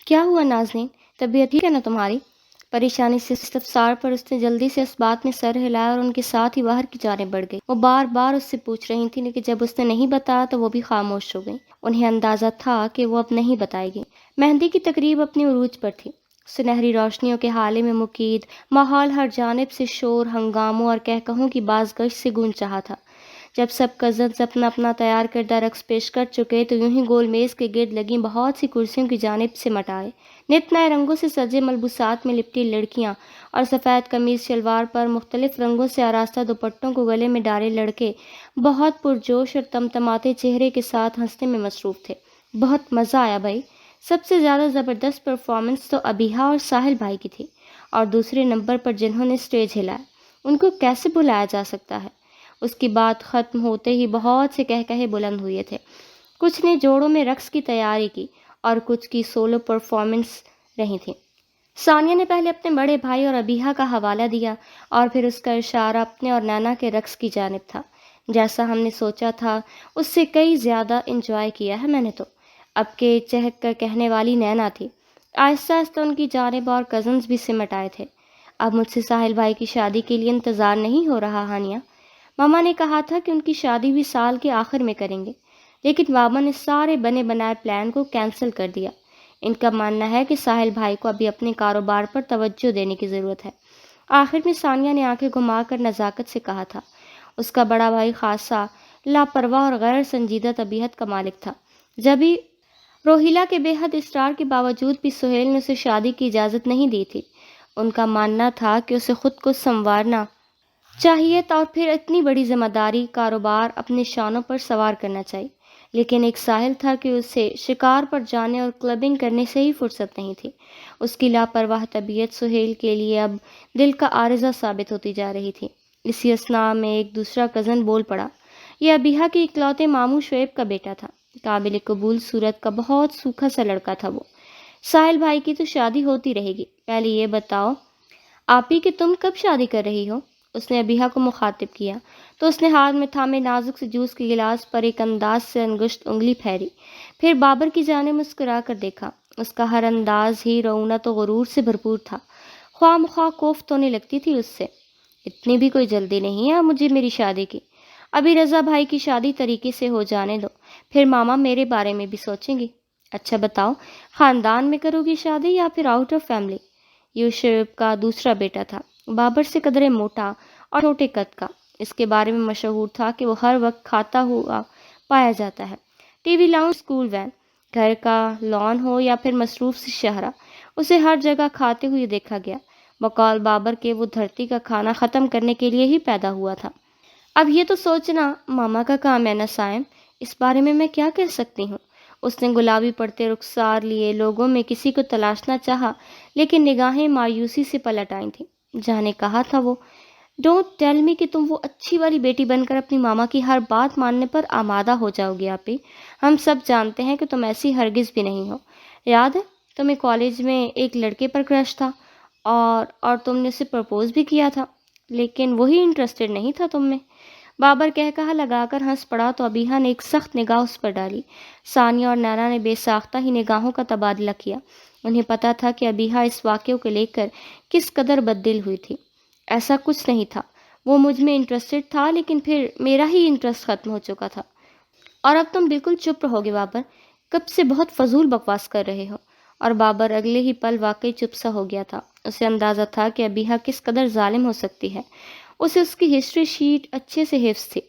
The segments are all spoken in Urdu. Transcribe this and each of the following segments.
کیا ہوا نازنین؟ طبیعت ٹھیک ہے نا تمہاری؟ پریشانی سے استفسار پر اس نے جلدی سے اس بات میں سر ہلایا اور ان کے ساتھ ہی باہر کی جانب بڑھ گئی۔ وہ بار بار اس سے پوچھ رہی تھی لیکن جب اس نے نہیں بتایا تو وہ بھی خاموش ہو گئی۔ انہیں اندازہ تھا کہ وہ اب نہیں بتائے گی۔ مہندی کی تقریب اپنی عروج پر تھی۔ سنہری روشنیوں کے حالے میں مقید ماحول ہر جانب سے شور، ہنگاموں اور کہکہوں کی باز گشت سے گونج رہا تھا۔ جب سب کزنز اپنا اپنا تیار کردہ رقص پیش کر چکے تو یوں ہی گول میز کے گرد لگی بہت سی کرسیوں کی جانب سے مٹائے نت نئے رنگوں سے سجے ملبوسات میں لپٹی لڑکیاں اور سفید قمیض شلوار پر مختلف رنگوں سے آراستہ دوپٹوں کو گلے میں ڈالے لڑکے بہت پرجوش اور تمتماتے چہرے کے ساتھ ہنسنے میں مصروف تھے۔ بہت مزہ آیا بھائی۔ سب سے زیادہ زبردست پرفارمنس تو ابیہا اور ساحل بھائی کی تھی، اور دوسرے نمبر پر جنہوں نے اسٹیج ہلایا ان کو کیسے بلایا جا سکتا ہے۔ اس کی بات ختم ہوتے ہی بہت سے کہکہے بلند ہوئے تھے۔ کچھ نے جوڑوں میں رقص کی تیاری کی اور کچھ کی سولو پرفارمنس رہی تھی۔ ثانیہ نے پہلے اپنے بڑے بھائی اور ابیہا کا حوالہ دیا اور پھر اس کا اشارہ اپنے اور نینا کے رقص کی جانب تھا۔ جیسا ہم نے سوچا تھا اس سے کئی زیادہ انجوائے کیا ہے میں نے تو۔ اب کے چہک کر کہنے والی نینا تھی۔ آہستہ آہستہ ان کی جانب اور کزنز بھی سمٹ آئے تھے۔ اب مجھ سے ساحل بھائی کی شادی کے لیے انتظار نہیں ہو رہا ہانیہ۔ ماما نے کہا تھا کہ ان کی شادی بھی سال کے آخر میں کریں گے، لیکن بابا نے سارے بنے بنائے پلان کو کینسل کر دیا۔ ان کا ماننا ہے کہ ساحل بھائی کو ابھی اپنے کاروبار پر توجہ دینے کی ضرورت ہے۔ آخر میں ثانیہ نے آنکھیں گھما کر نزاکت سے کہا تھا۔ اس کا بڑا بھائی خاصا لاپرواہ اور غیر سنجیدہ طبیعت کا مالک تھا۔ جبھی روہیلا کے بے حد اصرار کے باوجود بھی سہیل نے اسے شادی کی اجازت نہیں دی تھی۔ ان کا ماننا تھا کہ اسے خود کو سنوارنا چاہیے اور پھر اتنی بڑی ذمہ داری کاروبار اپنے شانوں پر سوار کرنا چاہیے، لیکن ایک ساحل تھا کہ اسے شکار پر جانے اور کلبنگ کرنے سے ہی فرصت نہیں تھی۔ اس کی لاپرواہ طبیعت سہیل کے لیے اب دل کا عارضہ ثابت ہوتی جا رہی تھی۔ اسی اثناء میں ایک دوسرا کزن بول پڑا۔ یہ ابیہا کے اکلوتے ماموں شعیب کا بیٹا تھا۔ قابل قبول صورت کا بہت سوکھا سا لڑکا تھا وہ۔ ساحل بھائی کی تو شادی ہوتی رہے گی، پہلے یہ بتاؤ آپی کہ تم کب شادی کر رہی ہو؟ اس نے ابیہا کو مخاطب کیا تو اس نے ہاتھ میں تھامے نازک سے جوس کے گلاس پر ایک انداز سے انگشت انگلی پھیری، پھر بابر کی جانب مسکرا کر دیکھا۔ اس کا ہر انداز ہی رعونت و غرور سے بھرپور تھا۔ خواہ مخواہ کوفت ہونے لگتی تھی اس سے۔ اتنی بھی کوئی جلدی نہیں ہے مجھے میری شادی کی، ابھی رضا بھائی کی شادی طریقے سے ہو جانے دو، پھر ماما میرے بارے میں بھی سوچیں گی۔ اچھا بتاؤ، خاندان میں کرو گی شادی یا پھر آؤٹ آف فیملی؟ یہ شعیب کا دوسرا بیٹا تھا، بابر سے قدرے موٹا اور چھوٹے قد کا۔ اس کے بارے میں مشہور تھا کہ وہ ہر وقت کھاتا ہوا پایا جاتا ہے۔ T V lounge, school when, گھر کا لان ہو یا پھر مصروف سی شہرہ، اسے ہر جگہ کھاتے ہوئے دیکھا گیا۔ بقول بابر کے وہ دھرتی کا کھانا ختم کرنے کے لیے ہی پیدا ہوا تھا۔ اب یہ تو سوچنا ماما کا کام ہے نا سائم، اس بارے میں کیا کہہ سکتی ہوں؟ اس نے گلابی پڑتے رخسار لیے لوگوں میں کسی کو تلاشنا چاہا، لیکن نگاہیں مایوسی سے پلٹ آئی تھیں۔ جانے کہا تھا وہ، ڈونٹ ٹیل می کہ تم وہ اچھی والی بیٹی بن کر اپنی ماما کی ہر بات ماننے پر آمادہ ہو جاؤ گی آپی۔ ہم سب جانتے ہیں کہ تم ایسی ہرگز بھی نہیں ہو۔ یاد ہے تمہیں کالج میں ایک لڑکے پر کرش تھا اور تم نے اسے پرپوز بھی کیا تھا، لیکن وہی انٹرسٹڈ نہیں تھا تم میں۔ بابر کہا لگا کر ہنس پڑا تو ابیہا نے ایک سخت نگاہ اس پر ڈالی۔ ثانیہ اور نینا نے بے ساختہ ہی نگاہوں کا تبادلہ کیا۔ انہیں پتا تھا کہ ابیہا اس واقعے کو لے کر کس قدر بددل ہوئی تھی۔ ایسا کچھ نہیں تھا، وہ مجھ میں انٹرسٹڈ تھا لیکن پھر میرا ہی انٹرسٹ ختم ہو چکا تھا۔ اور اب تم بالکل چپ رہو گے بابر، کب سے بہت فضول بکواس کر رہے ہو۔ اور بابر اگلے ہی پل واقعی چپ سا ہو گیا تھا۔ اسے اندازہ تھا کہ ابیہا کس قدر ظالم ہو سکتی ہے۔ اسے اس کی ہسٹری شیٹ اچھے سے حفظ تھی۔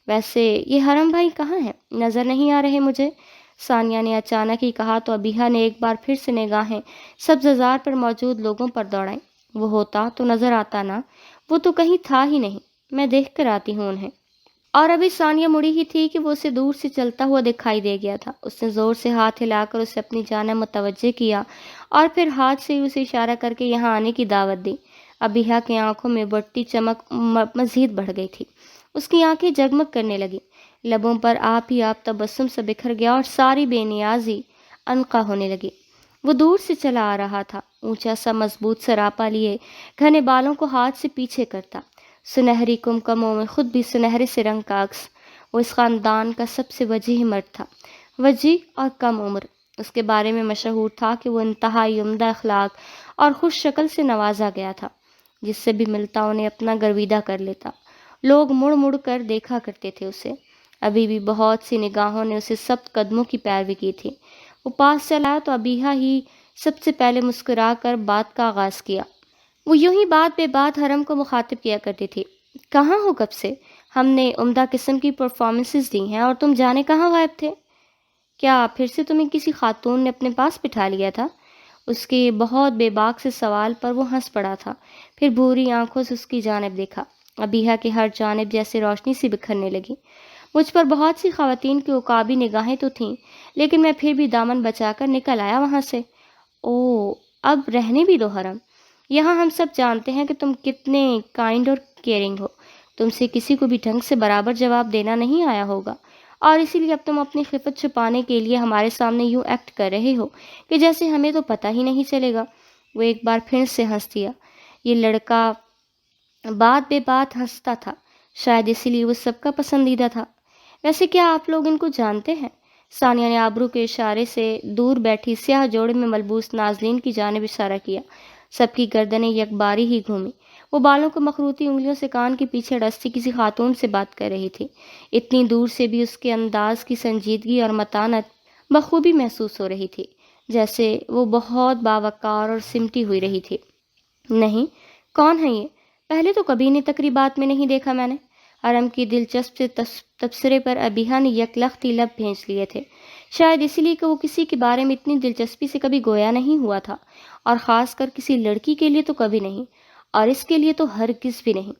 ویسے یہ حرم بھائی کہاں ہیں؟ نظر نہیں آ رہے مجھے، ثانیہ نے اچانک ہی کہا تو ابیہا نے ایک بار پھر سے نگاہیں سبززار پر موجود لوگوں پر دوڑائیں۔ وہ ہوتا تو نظر آتا نا، وہ تو کہیں تھا ہی نہیں، میں دیکھ کر آتی ہوں انہیں۔ اور ابھی ثانیہ مڑی ہی تھی کہ وہ اسے دور سے چلتا ہوا دکھائی دے گیا تھا۔ اس نے زور سے ہاتھ ہلا کر اسے اپنی جانب متوجہ کیا اور پھر ہاتھ سے اسے اشارہ کر کے یہاں آنے کی دعوت دی۔ ابیہا کی آنکھوں میں بڑھتی چمک مزید بڑھ گئی تھی۔ اس کی آنکھیں جگمگ کرنے لگیں، لبوں پر آپ ہی آپ تبسم سے بکھر گیا اور ساری بے نیازی انقا ہونے لگی۔ وہ دور سے چلا آ رہا تھا، اونچا سا مضبوط سراپا لیے، گھنے بالوں کو ہاتھ سے پیچھے کرتا، سنہری کمکموں میں خود بھی سنہرے سے رنگ کا عکس۔ وہ اس خاندان کا سب سے وجیح مرد تھا، وجیح اور کم عمر، اس کے بارے میں مشہور تھا کہ وہ انتہائی عمدہ اخلاق اور خوش شکل سے نوازا گیا تھا، جس سے بھی ملتا انہیں اپنا گرویدہ کر لیتا۔ لوگ مڑ مڑ کر دیکھا کرتے تھے اسے، ابھی بھی بہت سی نگاہوں نے اسے سخت قدموں کی پیروی کی تھی۔ وہ پاس چلا تو ابیہا ہی سب سے پہلے مسکرا کر بات کا آغاز کیا۔ وہ یوں ہی بات بے بات حرم کو مخاطب کیا کرتی تھی، کہاں ہو کب سے؟ ہم نے عمدہ قسم کی پرفارمنسز دی ہیں اور تم جانے کہاں غائب تھے؟ کیا پھر سے تمہیں کسی خاتون نے اپنے پاس بٹھا لیا تھا؟ اس کے بہت بے باک سے سوال پر وہ ہنس پڑا تھا، پھر بھوری آنکھوں سے اس کی جانب دیکھا۔ ابیہا کی ہر جانب جیسے روشنی سی بکھرنے لگی۔ مجھ پر بہت سی خواتین کی عقابی نگاہیں تو تھیں، لیکن میں پھر بھی دامن بچا کر نکل آیا وہاں سے۔ اوہ، اب رہنے بھی دو حرم، یہاں ہم سب جانتے ہیں کہ تم کتنے کائنڈ اور کیئرنگ ہو، تم سے کسی کو بھی ڈھنگ سے برابر جواب دینا نہیں آیا ہوگا، اور اسی لیے اب تم اپنی خفت چھپانے کے لیے ہمارے سامنے یوں ایکٹ کر رہے ہو کہ جیسے ہمیں تو پتہ ہی نہیں چلے گا۔ وہ ایک بار پھر سے ہنس دیا۔ یہ لڑکا بات بے بات ہنستا تھا، شاید اسی لیے وہ سب کا پسندیدہ تھا۔ ویسے کیا آپ لوگ ان کو جانتے ہیں؟ ثانیہ نے آبرو کے اشارے سے دور بیٹھی سیاہ جوڑے میں ملبوس نازنین کی جانب اشارہ کیا۔ سب کی گردنیں یک باری ہی گھومی۔ وہ بالوں کو مخروطی انگلیوں سے کان کے پیچھے ڈستی کسی خاتون سے بات کر رہی تھی۔ اتنی دور سے بھی اس کے انداز کی سنجیدگی اور متانت بخوبی محسوس ہو رہی تھی، جیسے وہ بہت باوقار اور سمٹی ہوئی رہی تھی۔ نہیں، کون ہے یہ؟ پہلے تو کبھی انہیں تقریبات میں نہیں دیکھا میں نے۔ حرم کی دلچسپ سے تبصرے پر ابیہا نے یکلختی لب بھینچ لیے تھے، شاید اسی لیے کہ وہ کسی کے بارے میں اتنی دلچسپی سے کبھی گویا نہیں ہوا تھا، اور خاص کر کسی لڑکی کے لیے تو کبھی نہیں، اور اس کے لیے تو ہرگز بھی نہیں۔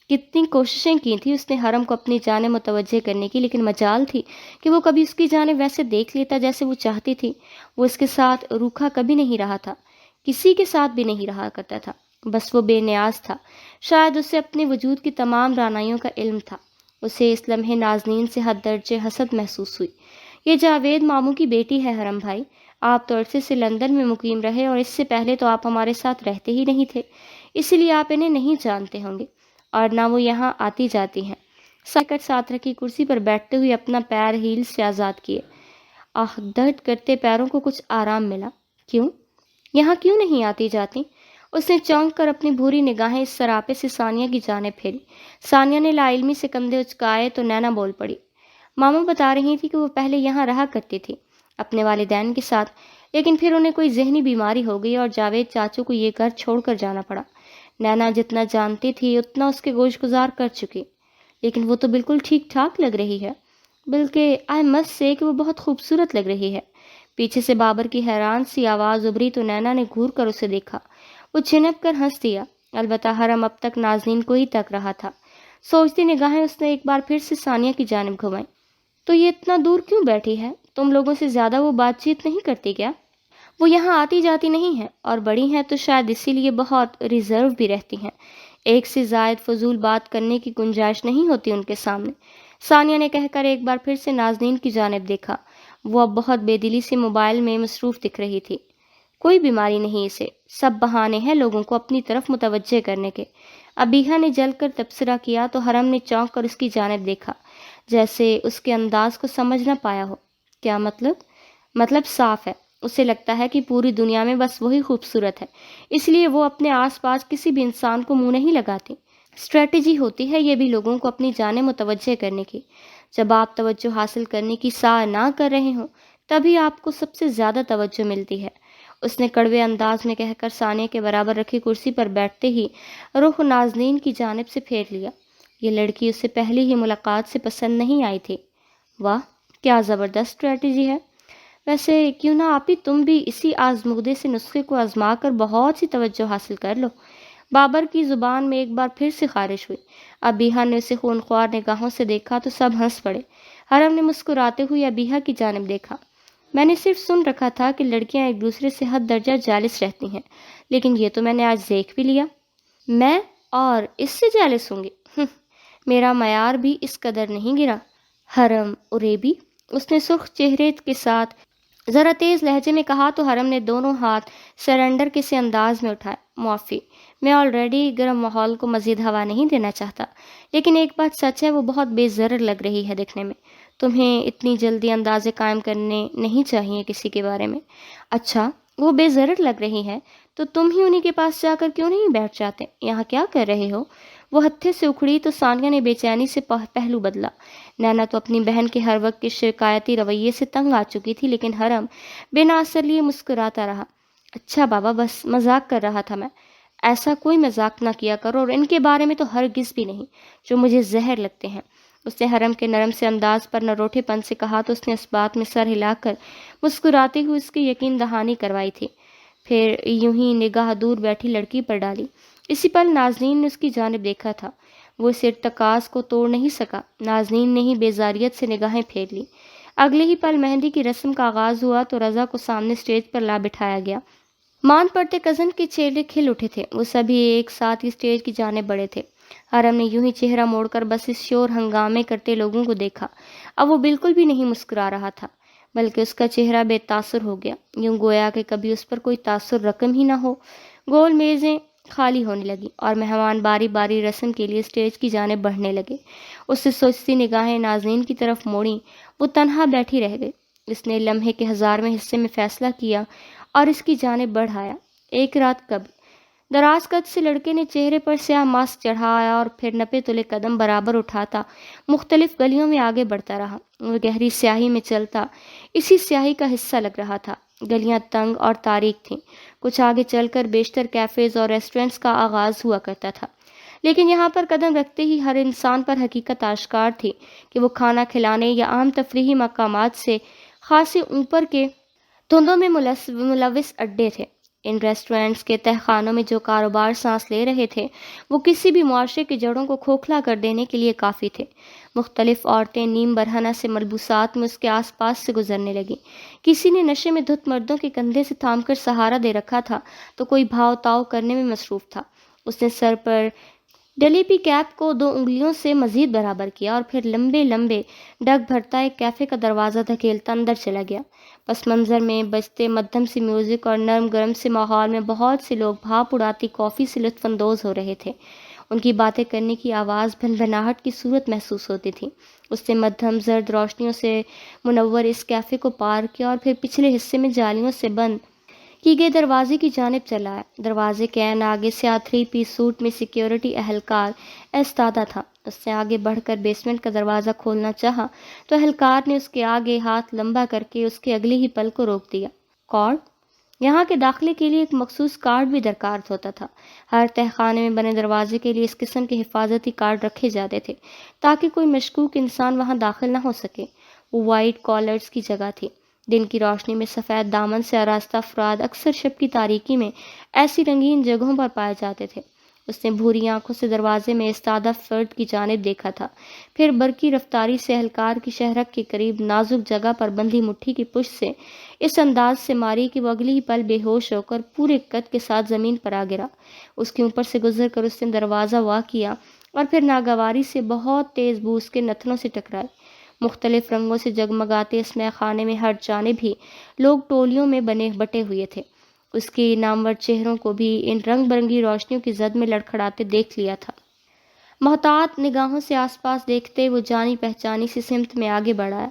کتنی کوششیں کی تھی اس نے حرم کو اپنی جانب متوجہ کرنے کی، لیکن مجال تھی کہ وہ کبھی اس کی جانب ویسے دیکھ لیتا جیسے وہ چاہتی تھی۔ وہ اس کے ساتھ روکھا کبھی نہیں رہا تھا، کسی کے ساتھ بھی نہیں رہا کرتا تھا، بس وہ بے نیاز تھا۔ شاید اسے اپنے وجود کی تمام رعنائیوں کا علم تھا۔ اسے اس لمحے نازنین سے حد درجے حسد محسوس ہوئی۔ یہ جاوید ماموں کی بیٹی ہے حرم بھائی، آپ تو عرصے سے لندن میں مقیم رہے اور اس سے پہلے تو آپ ہمارے ساتھ رہتے ہی نہیں تھے، اسی لیے آپ انہیں نہیں جانتے ہوں گے، اور نہ وہ یہاں آتی جاتی ہیں۔ ساکٹ ساتھ رکھی کرسی پر بیٹھتے ہوئے اپنا پیر ہیل سے آزاد کیے۔ آہ، درد کرتے پیروں کو کچھ آرام ملا۔ کیوں؟ یہاں کیوں نہیں آتی جاتی؟ اس نے چونک کر اپنی بھوری نگاہیں اس سراپے سے ثانیہ کی جانب پھیری۔ ثانیہ نے لا علمی سے کندھے اچکائے تو نینا بول پڑی، ماما بتا رہی تھی کہ وہ پہلے یہاں رہا کرتی تھی اپنے والدین کے ساتھ، لیکن پھر انہیں کوئی ذہنی بیماری ہو گئی اور جاوید چاچو کو یہ گھر چھوڑ کر جانا پڑا۔ نینا جتنا جانتی تھی اتنا اس کے گوش گزار کر چکی، لیکن وہ تو بالکل ٹھیک ٹھاک لگ رہی ہے، بلکہ آئی مسٹ سے کہ وہ بہت خوبصورت لگ رہی ہے۔ پیچھے سے بابر کی حیران سی آواز ابھری تو نینا نے گھور کر اسے دیکھا۔ وہ چھنک کر ہنس دیا، البتہ حرم اب تک نازنین کو ہی تک رہا تھا۔ سوچتی نگاہیں اس نے ایک بار پھر سے ثانیہ کی جانب گھمائیں۔ تو یہ اتنا دور کیوں بیٹھی ہے؟ تم لوگوں سے زیادہ وہ بات چیت نہیں کرتی کیا؟ وہ یہاں آتی جاتی نہیں ہیں، اور بڑی ہیں تو شاید اسی لیے بہت ریزرو بھی رہتی ہیں، ایک سے زائد فضول بات کرنے کی گنجائش نہیں ہوتی ان کے سامنے، ثانیہ نے کہہ کر ایک بار پھر سے نازنین کی جانب دیکھا۔ وہ اب بہت بے دلی سے موبائل میں مصروف دکھ رہی تھی۔ کوئی بیماری نہیں اسے، سب بہانے ہیں لوگوں کو اپنی طرف متوجہ کرنے کے۔ ابیہا نے جل کر تبصرہ کیا تو حرم نے چونک کر اس کی جانب دیکھا، جیسے اس کے انداز کو سمجھ نہ پایا ہو۔ کیا مطلب؟ مطلب صاف ہے، اسے لگتا ہے کہ پوری دنیا میں بس وہی خوبصورت ہے، اس لیے وہ اپنے آس پاس کسی بھی انسان کو منہ نہیں لگاتی۔ اسٹریٹجی ہوتی ہے یہ بھی لوگوں کو اپنی جانب متوجہ کرنے کی۔ جب آپ توجہ حاصل کرنے کی سعی نہ کر رہے ہوں تبھی آپ کو سب سے زیادہ توجہ ملتی ہے، اس نے کڑوے انداز میں کہہ کر ثانیہ کے برابر رکھی کرسی پر بیٹھتے ہی رخ نازنین کی جانب سے پھیر لیا۔ یہ لڑکی اسے پہلی ہی ملاقات سے پسند نہیں آئی تھی۔ واہ، کیا زبردست اسٹریٹجی ہے! ویسے کیوں نہ آپی تم بھی اسی آزمودے سے نسخے کو آزما کر بہت سی توجہ حاصل کر لو۔ بابر کی زبان میں ایک بار پھر سے خارش ہوئی۔ ابیہا نے اسے خونخوار نگاہوں سے دیکھا تو سب ہنس پڑے۔ حرم نے مسکراتے ہوئے ابیہا کی جانب دیکھا۔ میں نے صرف سن رکھا تھا کہ لڑکیاں ایک دوسرے سے حد درجہ جالس رہتی ہیں، لیکن یہ تو میں نے آج دیکھ بھی لیا۔ میں اور اس سے جالس ہوں گی؟ میرا معیار بھی اس قدر نہیں گرا۔ حرم اریبی، اس نے سرخ چہرے کے ساتھ ذرا تیز لہجے میں کہا تو حرم نے دونوں ہاتھ سرنڈر کے سے انداز میں اٹھائے۔ معافی، میں آلریڈی گرم ماحول کو مزید ہوا نہیں دینا چاہتا، لیکن ایک بات سچ ہے، وہ بہت بے ضرر لگ رہی ہے دکھنے میں۔ تمہیں اتنی جلدی اندازے قائم کرنے نہیں چاہیے کسی کے بارے میں۔ اچھا، وہ بے ضرر لگ رہی ہے تو تم ہی انہی کے پاس جا کر کیوں نہیں بیٹھ جاتے؟ یہاں کیا کر رہے ہو؟ وہ ہتھے سے اکھڑی تو ثانیہ نے بے چینی سے پہلو بدلا۔ نینا تو اپنی بہن کے ہر وقت کے شکایتی رویے سے تنگ آ چکی تھی، لیکن حرم بنا اثر لیے مسکراتا رہا۔ اچھا بابا، بس مذاق کر رہا تھا میں۔ ایسا کوئی مذاق نہ کیا کرو، اور ان کے بارے میں تو ہرگز بھی نہیں، جو مجھے زہر لگتے ہیں۔ اس نے حرم کے نرم سے انداز پر نروٹھے پن سے کہا تو اس نے اس بات میں سر ہلا کر مسکراتے ہوئے اس کی یقین دہانی کروائی تھی، پھر یوں ہی نگاہ دور بیٹھی لڑکی پر ڈالی۔ اسی پل نازنین نے اس کی جانب دیکھا تھا، وہ اس ارتکاز کو توڑ نہیں سکا۔ نازنین نے ہی بیزاریت سے نگاہیں پھیر لی۔ اگلے ہی پل مہندی کی رسم کا آغاز ہوا تو رضا کو سامنے اسٹیج پر لا بٹھایا گیا۔ مان پڑتے کزن کے چہرے کھل اٹھے تھے، وہ سبھی ایک ساتھ ہی اسٹیج کی جانب بڑھے تھے۔ حرم نے یوں ہی چہرہ موڑ کر بس اس شور ہنگامے کرتے لوگوں کو دیکھا۔ اب وہ بالکل بھی نہیں مسکرا رہا تھا، بلکہ اس کا چہرہ بے تاثر ہو گیا، یوں گویا کہ کبھی اس پر کوئی تاثر رقم ہی نہ ہو۔ گول میزیں خالی ہونے لگی اور مہمان باری باری رسم کے لیے اسٹیج کی جانب بڑھنے لگے۔ اس سے سوچتی نگاہیں ناظرین کی طرف موڑیں، وہ تنہا بیٹھی رہ گئی۔ اس نے لمحے کے 1000ویں حصے میں فیصلہ کیا اور اس کی جانب بڑھایا۔ ایک رات کب دراز قد سے لڑکے نے چہرے پر سیاہ ماسک چڑھایا اور پھر نپے تلے قدم برابر اٹھاتا مختلف گلیوں میں آگے بڑھتا رہا۔ وہ گہری سیاہی میں چلتا اسی سیاہی کا حصہ لگ رہا تھا۔ گلیاں تنگ اور تاریک تھیں، کچھ آگے چل کر بیشتر کیفیز اور ریسٹورنٹس کا آغاز ہوا کرتا تھا، لیکن یہاں پر قدم رکھتے ہی ہر انسان پر حقیقت آشکار تھی کہ وہ کھانا کھلانے یا عام تفریحی مقامات سے خاصے اوپر کے دھندوں میں ملوث اڈے تھے۔ ان ریسٹورنٹس کے تہخانوں میں جو کاروبار سانس لے رہے تھے وہ کسی بھی معاشرے کی جڑوں کو کھوکھلا کر دینے کے لیے کافی تھے۔ مختلف عورتیں نیم برہنہ سے ملبوسات میں اس کے آس پاس سے گزرنے لگیں۔ کسی نے نشے میں دھت مردوں کے کندھے سے تھام کر سہارا دے رکھا تھا تو کوئی بھاؤ تاؤ کرنے میں مصروف تھا۔ اس نے سر پر ڈلی پی کیپ کو 2 انگلیوں سے مزید برابر کیا اور پھر لمبے لمبے ڈگ بھرتا ایک کیفے کا دروازہ دھکیلتا اندر چلا گیا۔ پس منظر میں بجتے مدھم سی میوزک اور نرم گرم سے ماحول میں بہت سے لوگ بھاپ اڑاتی کافی سے لطف اندوز ہو رہے تھے۔ ان کی باتیں کرنے کی آواز بھنبھناہٹ کی صورت محسوس ہوتی تھی۔ اس نے مدھم زرد روشنیوں سے منور اس کیفے کو پار کیا اور پھر پچھلے حصے میں جالیوں سے بند کی گئے دروازے کی جانب چلا آیا۔ دروازے کے عین آگے سے 3 پیس سوٹ میں سیکیورٹی اہلکار ایستادہ تھا۔ اس نے آگے بڑھ کر بیسمنٹ کا دروازہ کھولنا چاہا تو اہلکار نے اس کے آگے ہاتھ لمبا کر کے اس کے اگلے ہی پل کو روک دیا۔ کارڈ؟ یہاں کے داخلے کے لیے ایک مخصوص کارڈ بھی درکار ہوتا تھا۔ ہر تہخانے میں بنے دروازے کے لیے اس قسم کے حفاظتی کارڈ رکھے جاتے تھے تاکہ کوئی مشکوک انسان وہاں داخل نہ ہو سکے۔ وہ وائٹ کالرز کی جگہ تھی۔ دن کی روشنی میں سفید دامن سے آراستہ افراد اکثر شب کی تاریکی میں ایسی رنگین جگہوں پر پائے جاتے تھے۔ اس نے بھوری آنکھوں سے دروازے میں ایستادہ فرد کی جانب دیکھا تھا، پھر برقی رفتاری سے اہلکار کی شہرک کے قریب نازک جگہ پر بندھی مٹھی کی پشت سے اس انداز سے ماری کہ وہ اگلی ہی پل بے ہوش ہو کر پورے قد کے ساتھ زمین پر آ گرا۔ اس کے اوپر سے گزر کر اس نے دروازہ وا کیا اور پھر ناگواری سے بہت تیز بو اس کے نتنوں سے ٹکرائی۔ مختلف رنگوں سے جگمگاتے اس مے خانے میں ہر جانب ہی لوگ ٹولیوں میں بٹے ہوئے تھے۔ اس کے نامور چہروں کو بھی ان رنگ برنگی روشنیوں کی زد میں لڑکھڑاتے دیکھ لیا تھا۔ محتاط نگاہوں سے آس پاس دیکھتے وہ جانی پہچانی سی سمت میں آگے بڑھا۔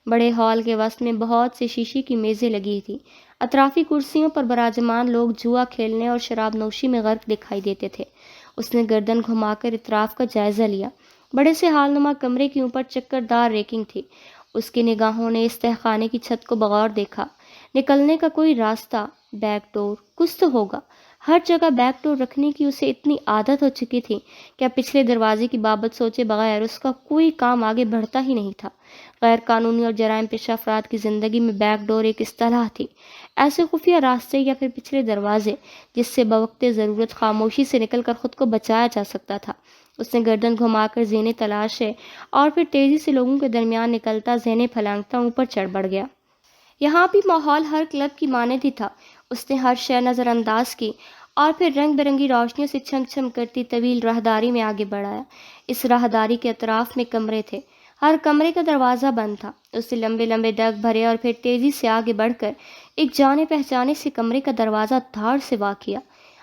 بڑے ہال کے وسط میں بہت سے شیشے کی میزیں لگی تھی۔ اطرافی کرسیوں پر براجمان لوگ جوا کھیلنے اور شراب نوشی میں غرق دکھائی دیتے تھے۔ اس نے گردن گھما کر اطراف کا جائزہ لیا۔ بڑے سے ہال نما کمرے کے اوپر چکردار ریکنگ تھی۔ اس کی نگاہوں نے اس تہخانے کی چھت کو بغور دیکھا۔ نکلنے کا کوئی راستہ، بیک ڈور کچھ تو ہوگا۔ ہر جگہ بیک ڈور رکھنے کی اسے اتنی عادت ہو چکی تھی کہ اب پچھلے دروازے کی بابت سوچے بغیر اس کا کوئی کام آگے بڑھتا ہی نہیں تھا۔ غیر قانونی اور جرائم پیشہ افراد کی زندگی میں بیک ڈور ایک اصطلاح تھی، ایسے خفیہ راستے یا پھر پچھلے دروازے جس سے بوقت ضرورت خاموشی سے نکل کر خود کو بچایا جا سکتا تھا۔ اس نے گردن گھما کر زینے تلاشے اور پھر تیزی سے لوگوں کے درمیان نکلتا زینے پھلانگتا اوپر چڑھ بڑھ گیا۔ یہاں بھی ماحول ہر کلب کی مانند ہی تھا۔ اس نے ہر شے نظر انداز کی اور پھر رنگ برنگی روشنیوں سے چھم چھم کرتی طویل راہداری میں آگے بڑھایا۔ اس راہداری کے اطراف میں کمرے تھے، ہر کمرے کا دروازہ بند تھا۔ اس نے لمبے لمبے ڈگ بھرے اور پھر تیزی سے آگے بڑھ کر ایک جانے پہچانے سے کمرے کا دروازہ دھاڑ سے وا کیا۔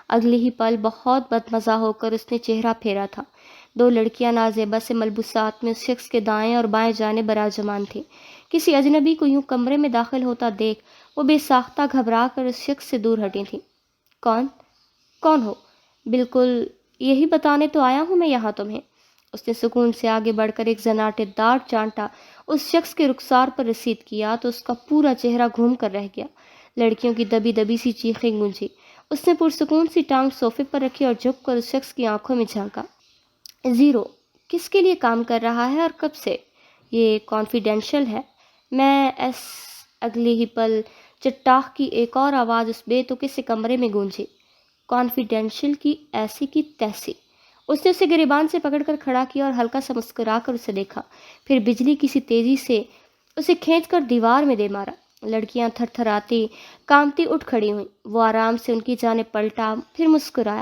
اگلے ہی پل بہت بدمزہ ہو کر اس نے چہرہ پھیرا تھا۔ 2 لڑکیاں نازیبا سے ملبوسات میں اس شخص کے دائیں اور بائیں جانب براجمان تھیں۔ کسی اجنبی کو یوں کمرے میں داخل ہوتا دیکھ وہ بے ساختہ گھبرا کر اس شخص سے دور ہٹی تھیں۔ کون ہو؟ بالکل یہی بتانے تو آیا ہوں میں یہاں تمہیں۔ اس نے سکون سے آگے بڑھ کر ایک زناٹے دار چانٹا اس شخص کے رخسار پر رسید کیا تو اس کا پورا چہرہ گھوم کر رہ گیا۔ لڑکیوں کی دبی دبی سی چیخیں گونجی۔ اس نے پرسکون سی ٹانگ صوفے پر رکھی اور جھک کر اس شخص کی آنکھوں میں جھانکا۔ زیرو کس کے لیے کام کر رہا ہے اور کب سے؟ یہ کانفیڈینشیل ہے۔ میں اگلے ہی پل چٹاخ کی ایک اور آواز اس بے تکے سے کمرے میں گونجی۔ کانفیڈینشیل کی ایسی کی تیسی۔ اس نے اسے گریبان سے پکڑ کر کھڑا کیا اور ہلکا سا مسکرا کر اسے دیکھا، پھر بجلی کی سی تیزی سے اسے کھینچ کر دیوار میں دے مارا۔ لڑکیاں تھر تھراتی کانپتی اٹھ کھڑی ہوئیں۔ وہ آرام سے ان کی جانب پلٹا، پھر مسکرایا۔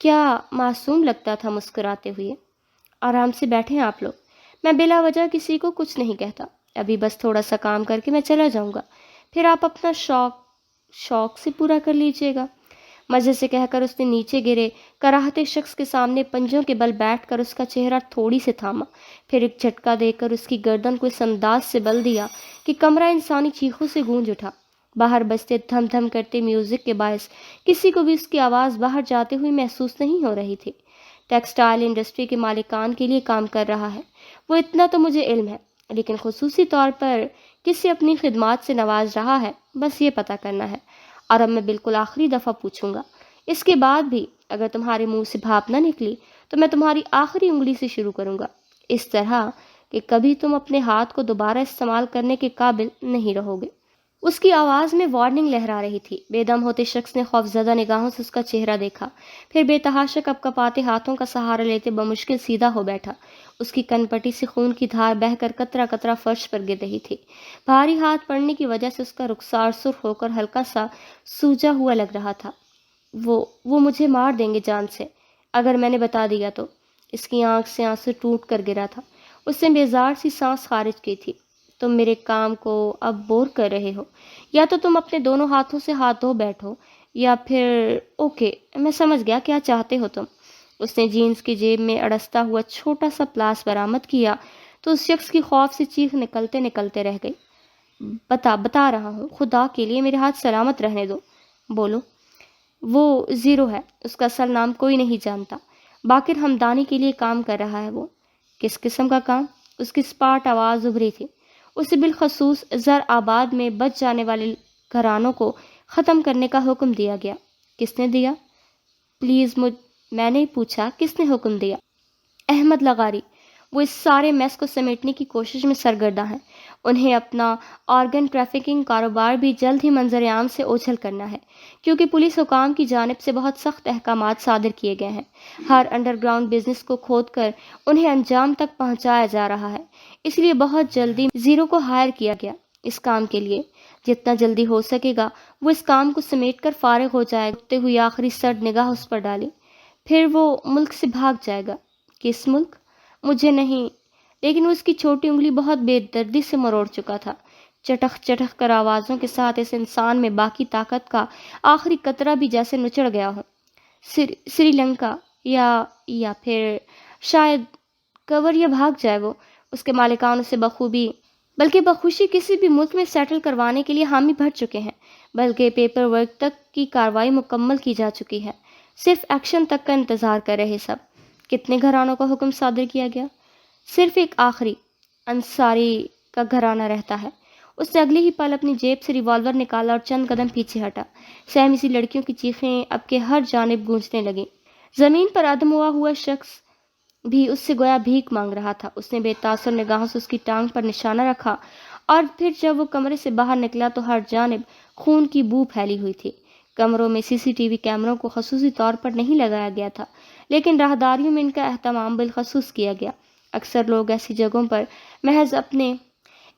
کیا معصوم لگتا تھا مسکراتے ہوئے۔ آرام سے بیٹھیں آپ لوگ، میں بلا وجہ کسی کو کچھ نہیں کہتا۔ ابھی بس تھوڑا سا کام کر کے میں چلا جاؤں گا، پھر آپ اپنا شوق سے پورا کر لیجیے گا۔ مزے سے کہہ کر اس نے نیچے گرے کراہتے شخص کے سامنے پنجوں کے بل بیٹھ کر اس کا چہرہ تھوڑی سے تھاما، پھر ایک جھٹکا دے کر اس کی گردن کو اس انداز سے بل دیا کہ کمرہ انسانی چیخوں سے گونج اٹھا۔ باہر بجتے دھم دھم کرتے میوزک کے باعث کسی کو بھی اس کی آواز باہر جاتے ہوئی محسوس نہیں ہو رہی تھی۔ ٹیکسٹائل انڈسٹری کے مالکان کے لیے کام کر رہا ہے، وہ اتنا تو مجھے علم ہے، لیکن خصوصی طور پر کسی اپنی خدمات سے نواز رہا ہے، بس یہ پتہ کرنا ہے۔ اور اب میں بالکل آخری دفعہ پوچھوں گا، اس کے بعد بھی اگر تمہارے منہ سے بھاپ نہ نکلی تو میں تمہاری آخری انگلی سے شروع کروں گا، اس طرح کہ کبھی تم اپنے ہاتھ کو دوبارہ استعمال کرنے کے قابل نہیں رہو گے۔ اس کی آواز میں وارننگ لہرا رہی تھی۔ بے دم ہوتے شخص نے خوفزدہ نگاہوں سے اس کا چہرہ دیکھا، پھر بے تحاشا کپ کپاتے ہاتھوں کا سہارا لیتے بمشکل سیدھا ہو بیٹھا۔ اس کی کن پٹی سے خون کی دھار بہہ کر قطرہ قطرہ فرش پر گر رہی تھی۔ بھاری ہاتھ پڑنے کی وجہ سے اس کا رخسار سرخ ہو کر ہلکا سا سوجا ہوا لگ رہا تھا۔ وہ مجھے مار دیں گے جان سے اگر میں نے بتا دیا تو۔ اس کی آنکھ سے آنسو ٹوٹ کر گرا تھا۔ اس نے بیزار سی سانس خارج کی تھی۔ تم میرے کام کو اب بور کر رہے ہو، یا تو تم اپنے دونوں ہاتھوں سے ہاتھ دھو بیٹھو، یا پھر اوکے میں سمجھ گیا کیا چاہتے ہو تم۔ اس نے جینز کی جیب میں اڑستا ہوا چھوٹا سا پلاس برآمد کیا تو اس شخص کی خوف سے چیخ نکلتے نکلتے رہ گئی۔ بتا رہا ہوں، خدا کے لیے میرے ہاتھ سلامت رہنے دو۔ بولو۔ وہ زیرو ہے، اس کا اصل نام کوئی نہیں جانتا، باقر ہمدانی کے لیے کام کر رہا ہے۔ وہ کس قسم کا کام؟ اس کی اسپاٹ آواز ابھری تھی۔ اسے بالخصوص زر آباد میں بچ جانے والے گھرانوں کو ختم کرنے کا حکم دیا گیا۔ کس نے دیا؟ پلیز میں نے پوچھا کس نے حکم دیا؟ احمد لغاری۔ وہ اس سارے میس کو سمیٹنے کی کوشش میں سرگرداں ہیں۔ انہیں اپنا آرگن ٹریفکنگ کاروبار بھی جلد ہی منظر عام سے اوجھل کرنا ہے، کیونکہ پولیس حکام کی جانب سے بہت سخت احکامات صادر کیے گئے ہیں۔ ہر انڈر گراؤنڈ بزنس کو کھود کر انہیں انجام تک پہنچایا جا رہا ہے، اس لیے بہت جلدی زیرو کو ہائر کیا گیا اس کام کے لیے۔ جتنا جلدی ہو سکے گا وہ اس کام کو سمیٹ کر فارغ ہو جائے گا۔ اٹھتے ہوئی آخری سرد نگاہ اس پر ڈالی، پھر وہ ملک سے بھاگ جائے گا۔ کس ملک؟ مجھے نہیں، لیکن وہ اس کی چھوٹی انگلی بہت بے دردی سے مروڑ چکا تھا۔ چٹخ چٹخ کر آوازوں کے ساتھ اس انسان میں باقی طاقت کا آخری قطرہ بھی جیسے نچڑ گیا ہو۔ سری لنکا یا پھر شاید کور یا بھاگ جائے وہ۔ اس کے مالکان اسے بخوبی بلکہ بخوشی کسی بھی ملک میں سیٹل کروانے کے لیے حامی بھر چکے ہیں، بلکہ پیپر ورک تک کی کارروائی مکمل کی جا چکی ہے، صرف ایکشن تک کا انتظار کر رہے سب۔ کتنے گھرانوں کا حکم صادر کیا گیا؟ صرف ایک آخری، انصاری کا گھرانہ رہتا ہے۔ اس نے اگلے ہی پل اپنی جیب سے ریوالور نکالا اور چند قدم پیچھے ہٹا۔ سہمی سی لڑکیوں کی چیخیں اب کے ہر جانب گونجنے لگیں۔ زمین پر ادھموا ہوا شخص بھی اس سے گویا بھیک مانگ رہا تھا۔ اس نے بے تاثر نگاہوں سے اس کی ٹانگ پر نشانہ رکھا اور پھر جب وہ کمرے سے باہر نکلا تو ہر جانب خون کی بو پھیلی ہوئی تھی۔ کمروں میں سی سی ٹی وی کیمروں کو خصوصی طور پر نہیں لگایا گیا تھا، لیکن راہداریوں میں ان کا اہتمام بالخصوص کیا گیا۔ اکثر لوگ ایسی جگہوں پر محض اپنے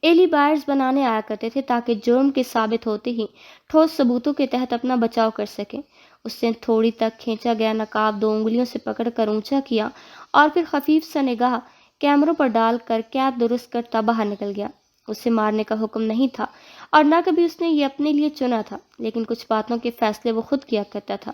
ایلی بائرز بنانے آیا کرتے تھے تاکہ جرم کے ثابت ہوتے ہی ٹھوس ثبوتوں کے تحت اپنا بچاؤ کر سکیں۔ اس نے تھوڑی تک کھینچا گیا نقاب 2 انگلیوں سے پکڑ کر اونچا کیا اور پھر خفیف سا نگاہ کیمروں پر ڈال کر قید درست کرتا باہر نکل گیا۔ اسے مارنے کا حکم نہیں تھا اور نہ کبھی اس نے یہ اپنے لیے چنا تھا، لیکن کچھ باتوں کے فیصلے وہ خود کیا کرتا تھا۔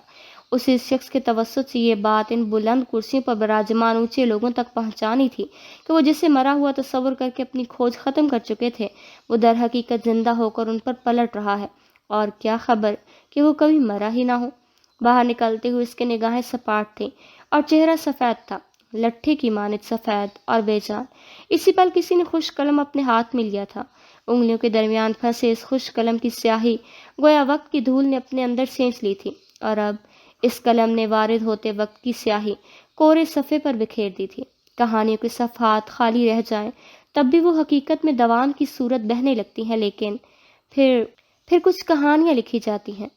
اسے اس شخص کے توسط سے یہ بات ان بلند کرسیوں پر براجمان اونچے لوگوں تک پہنچانی تھی کہ وہ جسے مرا ہوا تصور کر کے اپنی کھوج ختم کر چکے تھے، وہ در حقیقت زندہ ہو کر ان پر پلٹ رہا ہے، اور کیا خبر کہ وہ کبھی مرا ہی نہ ہو۔ باہر نکلتے ہوئے اس کی نگاہیں سپاٹ تھیں اور چہرہ سفید تھا، لٹھے کی مانند سفید اور بے جان۔ اسی پل کسی نے خشک قلم اپنے ہاتھ میں لیا تھا۔ انگلیوں کے درمیان پھنسے اس خشک قلم کی سیاہی گویا وقت کی دھول نے اپنے اندر سینچ لی تھی، اور اب اس قلم نے وارد ہوتے وقت کی سیاہی کورے صفحے پر بکھیر دی تھی۔ کہانیوں کے صفحات خالی رہ جائیں تب بھی وہ حقیقت میں دوام کی صورت بہنے لگتی ہیں، لیکن پھر کچھ کہانیاں لکھی جاتی ہیں،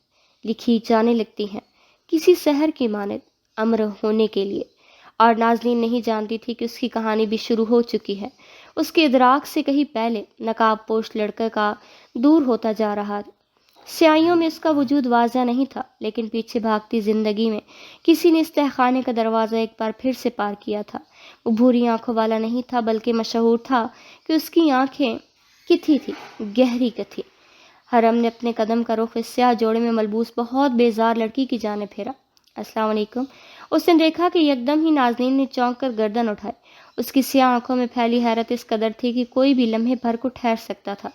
لکھی جانے لگتی ہیں، کسی سحر کی مانند امر ہونے کے لیے، اور نازنین نہیں جانتی تھی کہ اس کی کہانی بھی شروع ہو چکی ہے۔ اس کے ادراک سے کہیں پہلے نقاب پوش لڑکے کا دور ہوتا جا رہا۔ سیاہیوں میں اس کا وجود واضح نہیں تھا، لیکن پیچھے بھاگتی زندگی میں کسی نے اس تہخانے کا دروازہ ایک بار پھر سے پار کیا تھا۔ وہ بھوری آنکھوں والا نہیں تھا، بلکہ مشہور تھا کہ اس کی آنکھیں کتھی تھی، گہری کتھی۔ حرم نے اپنے قدم کا رخ اس سیاہ جوڑے میں ملبوس بہت بیزار لڑکی کی جانب پھیرا۔ السلام علیکم۔ اس نے دیکھا کہ یکدم ہی نازنین نے چونک کر گردن اٹھائی۔ اس کی سیاہ آنکھوں میں پھیلی حیرت اس قدر تھی کہ کوئی بھی لمحے بھر کو ٹھہر سکتا تھا۔